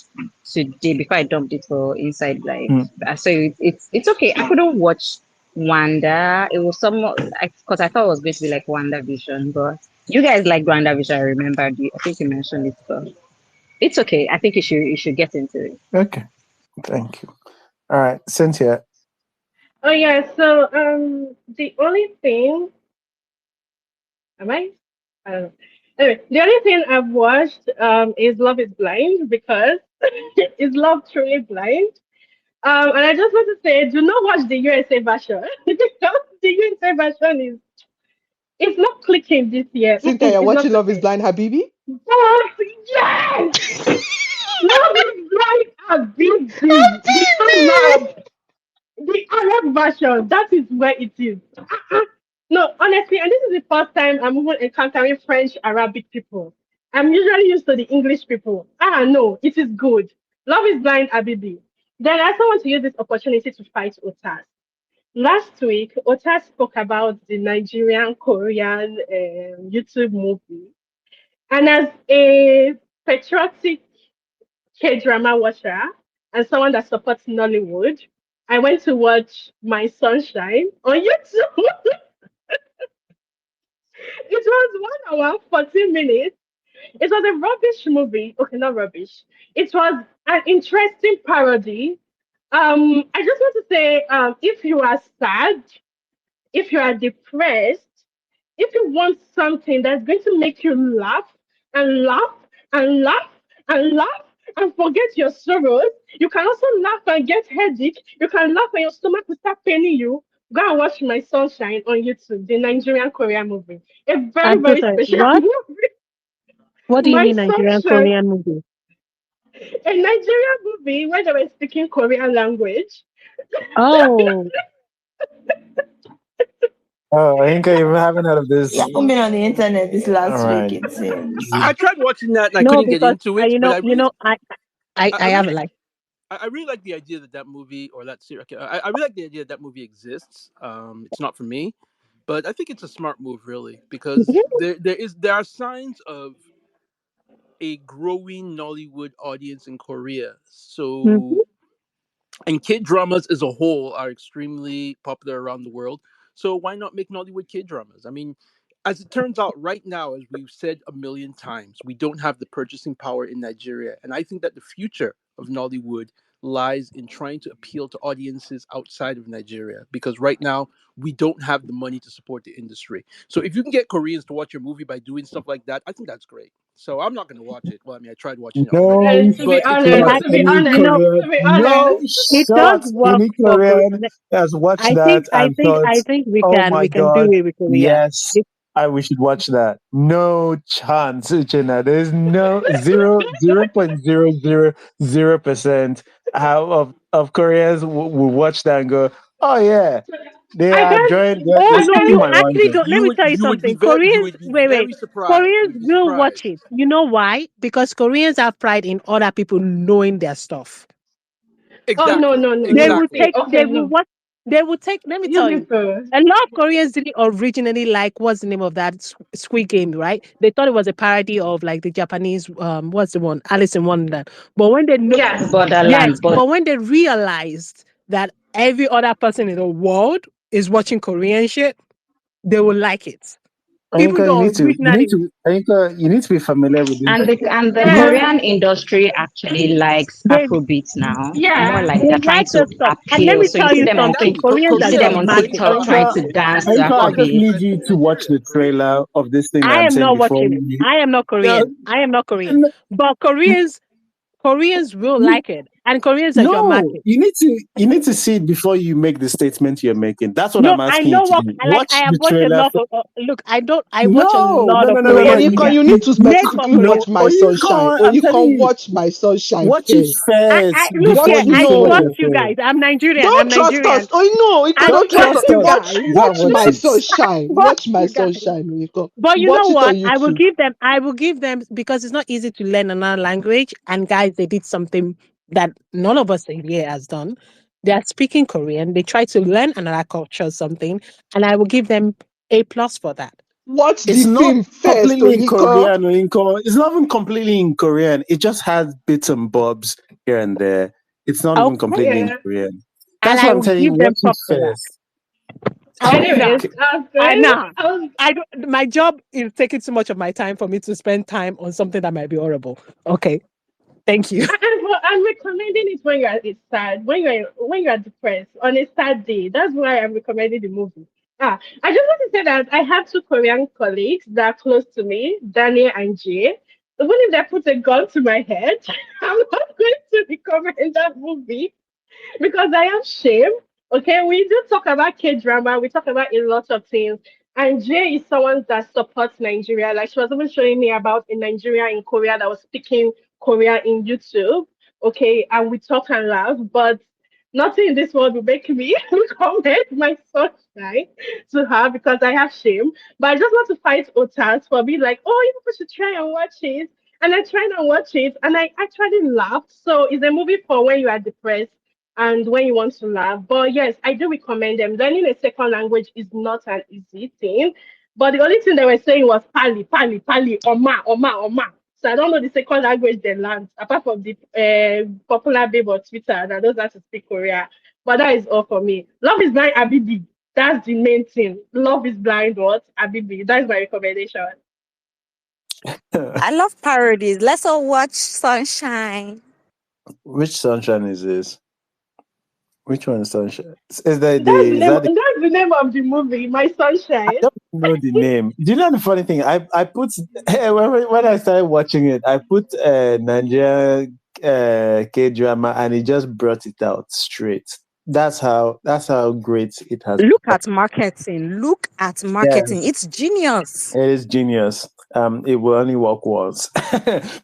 today before I dumped it for Inside Live. So it's okay. I couldn't watch Wanda. It was somewhat because I thought it was going to be like Wanda Vision, but you guys like Wanda Vision. I remember. I think you mentioned it, but it's okay. I think you should get into it. Okay, thank you. All right, Cynthia. Oh yeah, so the only thing am I? I don't know. Anyway, the only thing I've watched is Love is Blind because is Love truly blind? And I just want to say, do not watch the USA version because the USA version it's not clicking this year. Cynthia, you're It's not watching Love is clicking. Blind, Habibi? Yes! Love is Blind Habibi. The Arab version, that is where it is. No, honestly, and this is the first time I'm even encountering French Arabic people. I'm usually used to the English people. No, it is good. Love is Blind Habibi. Then I also want to use this opportunity to fight Otas. Last week, Otas spoke about the Nigerian Korean YouTube movie. And as a patriotic K-drama watcher and someone that supports Nollywood, I went to watch My Sunshine on YouTube. It was 1 hour, 14 minutes. It was a rubbish movie. Okay, not rubbish. It was an interesting parody. I just want to say, if you are sad, if you are depressed, if you want something that's going to make you laugh and laugh and laugh and laugh and forget your sorrows, you can also laugh and get headache. You can laugh and your stomach will start paining you. Go and watch My Sunshine on YouTube, the Nigerian Korean movie. A very, I'm so very sorry. special What? movie. What do you My mean Nigerian Sunshine, Korean movie? a Nigerian movie where they were speaking Korean language. Oh, Oh, I think I even haven't heard of this. Yeah, been on the internet this All last week, right. it seems. I tried watching that and I no, couldn't get because into it, but I I have really, a like. I really like the idea that movie or that series. I really like the idea that movie exists. It's not for me, but I think it's a smart move, really, because there are signs of a growing Nollywood audience in Korea. Mhm. So, and kid dramas as a whole are extremely popular around the world. So why not make Nollywood kid dramas? I mean, as it turns out, right now, as we've said a million times, we don't have the purchasing power in Nigeria, and I think that the future of Nollywood lies in trying to appeal to audiences outside of Nigeria because right now we don't have the money to support the industry. So if you can get Koreans to watch your movie by doing stuff like that, I think that's great. So I'm not going to watch it. Well, I mean, I tried watching it already, No To be but it's It honest, worth to it. be actually, any honest, Korean, to be no honest. it does shot. work Any for Korean has watched that and thought, I think "Oh we my can do god, it with Korea. yes, we should watch that." No chance, Uchenna. There's no 0.000% how of Koreans will watch that and go, "Oh yeah, they I are guess enjoying. Oh They're I no, guess speaking you my actually language." don't. Let me tell you something. You Koreans, would be wait. very surprised. You Koreans would be will watch surprised. it. You know why? Because Koreans have pride in other people knowing their stuff. oh no Exactly. no no They no will Exactly. see take. okay They will no what? They will take. Let me you tell you. people A lot of Koreans didn't originally like what's the name of that Squid Game, right? They thought it was a parody of like the Japanese what's the one Alice in Wonderland. But when they know, Yes, yes, Borderland, but but when they realized that every other person in the world is watching Korean shit, they will like it, even Anika, though originally You need to be familiar with this. and the You need, yeah Korean industry actually likes they Afrobeats now. More yeah like they they're trying like the to stuff. And let appeal. me So you tell see you them on something, Exactly. Tik, Koreans you are see Korea them just on is very market. TikTok trying interested. Anika, to dance to Korea is I just very Afrobeat. need you interested to in watch Nigeria the and Korea. trailer of this thing that I I'm am saying not before watching it. you. I am not Yeah, Korean. I am not Korean. n- But Koreans will n- like it. and Koreans are your No, market. you need to see it before you make the statement you're making. That's what No, I'm I asking know you to what do. like. Watch I have the watched a trailer. lot of. Look, I watch a No, lot no, no, of no, no, no, Korean no. Oyinkan, media you need to made for specifically Korean. watch My Oh, you Sunshine. can't. Or I'm you telling can you, watch My Sunshine watch it first. I first look Watch here. before you I say what trust no. you're you guys. saying. I'm Nigerian. I'm Don't trust us. Nigerian. Oh no, I don't trust trust us. Trust you us. Watch guys. Go and watch My it. Sunshine. Trust Watch My you guys. Sunshine. Oyinkan. But you know Watch it on what? I will YouTube. give them. I will give them because it's not easy to learn another language. And guys, they did something that none of us here has done. They are speaking Korean. They try to learn another culture, or something, and I will give them A+ for that. Watch It's the not film first, completely in Oyinkan. Korean. It's not even completely in Korean. It just has bits and bobs here and there. It's not even Okay, completely in Yeah. Korean. and That's I what I'm will telling you. give them Watch it props for that. first. Nah, Anyways, good. nah. I don't. My job is taking too much of my time for me to spend time on something that might be horrible. Okay, thank you. I'm recommending it when it's sad, when you're depressed on a sad day. That's why I'm recommending the movie. I just want to say that I have two Korean colleagues that are close to me, Daniel and Jay. Even if they put a gun to my head, I'm not going to recommend that movie because I have shame. Okay, we do talk about K drama, we talk about a lot of things. And Jay is someone that supports Nigeria. Like she was even showing me about a Nigeria in Korea that was speaking Korea in YouTube. Okay, and we talk and laugh, but nothing in this world will make me comment my sunshine to her because I have shame. But I just want to fight otas for being like, oh, you people should try and watch it. And I tried and watch it, and I actually laughed. So it's a movie for when you are depressed and when you want to laugh. But yes, I do recommend them. Learning a second language is not an easy thing. But the only thing they were saying was pali, pali, pali, oma, oma, oma. So I don't know the second language they learned, apart from the popular babe on Twitter that knows how to speak Korea. But that is all for me. Love is blind, Abibi. That's the main thing. Love is blind, what? Abibi. That's my recommendation. I love parodies. Let's all watch Sunshine. Which sunshine is this? Which one is sunshine? That's the name of the movie, My I Sunshine. don't know the name. Do you know the funny thing? I put when I started watching it, I put Nigeria K drama, and it just brought it out straight. That's how great it has. Look at marketing. Look at marketing. Yes, It's genius. it is genius. It will only work once,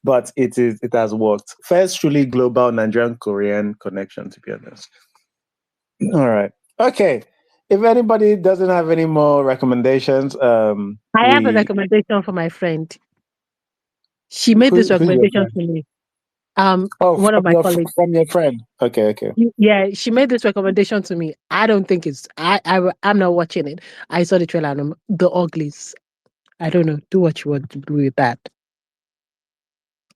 but it has worked. First, truly global Nigerian Korean connection. To be honest. All right. Okay. If anybody doesn't have any more recommendations, I have a recommendation for my friend. She made this who's your recommendation friend? to me. One of my colleagues. From your friend. Okay. Yeah, she made this recommendation to me. I don't think it's. I'm not watching it. I saw the trailer. And The Uglies. I don't know. Do what you want to do with that.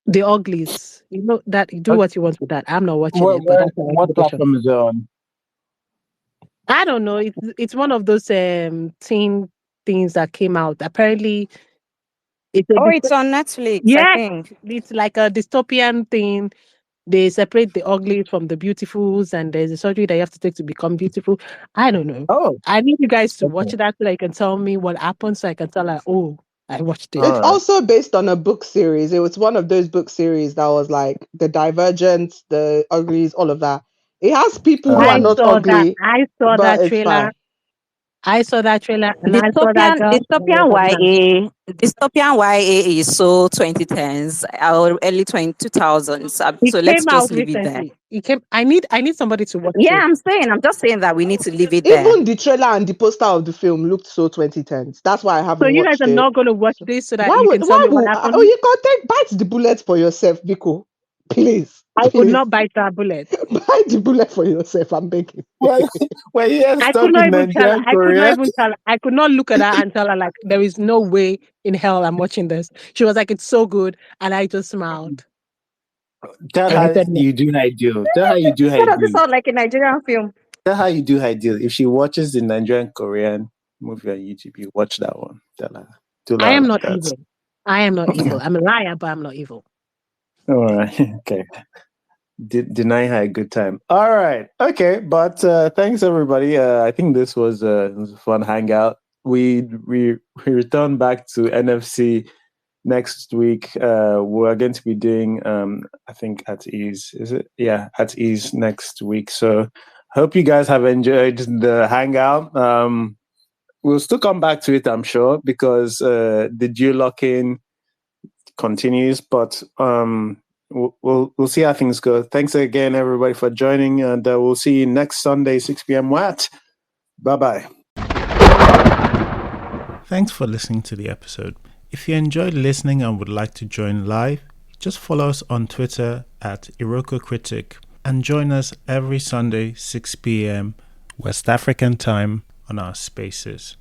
The Uglies. You know that. Do Okay. what you want with that. I'm not watching it, but that's my What recommendation. platform is it on? I don't know. It's one of those teen things that came out. Apparently, it's It's on Netflix, I yeah. think. It's like a dystopian thing. They separate the uglies from the beautifuls, and there's a surgery that you have to take to become beautiful. I don't know. Oh, I need you guys to watch okay. that so that you can tell me what happened, so I can tell her, oh, I watched it. It's All right. also based on a book series. It was one of those book series that was like the Divergent, the Uglies, all of that. It has people who are I not saw that. ugly, I saw but that it's trailer. fine. I saw that trailer, and I saw that girl. Dystopian YA is so 2010s or early 2000s. It So let's came out just leave it there. recently. It came. I need somebody to watch Yeah, it. I'm just saying that we need to leave it there. Even the trailer and the poster of the film looked so 2010s. That's why I So haven't you guys watched are it. not going to watch this so that Why you would can tell me what oh, happened. you can bite the bullet for yourself, Biko. Please, I would please. not bite that bullet. Bite the bullet for yourself. I'm begging. Well, we're here I stuck could not in even tell her. Nigerian I could not Korea. even tell her. I could not look at her and tell her like there is no way in hell I'm watching this. She was like, "It's so good," and I just smiled. Tell And I her said, "No." you do ideal. Tell her you do Why does it ideal. sound like a Nigerian film? Tell her you do ideal. If she watches the Nigerian Korean movie on YouTube, you watch that one. Tell her. Do I her am like not that. evil. I am not evil. I'm a liar, but I'm not evil. All right. Okay. Deny her a good time. All right. Okay. But thanks everybody. I think this was a fun hangout. We return back to NFC next week we're going to be doing I think At Ease. Is it? Yeah, At Ease next week. So hope you guys have enjoyed the hangout. We'll still come back to it, I'm sure, because the geo-locking continues, but we'll see how things go. Thanks again, everybody, for joining, and we'll see you next Sunday, 6 p.m. What? Bye-bye. Thanks for listening to the episode. If you enjoyed listening and would like to join live, just follow us on Twitter at Iroko Critic and join us every Sunday, 6 p.m. West African time on our spaces.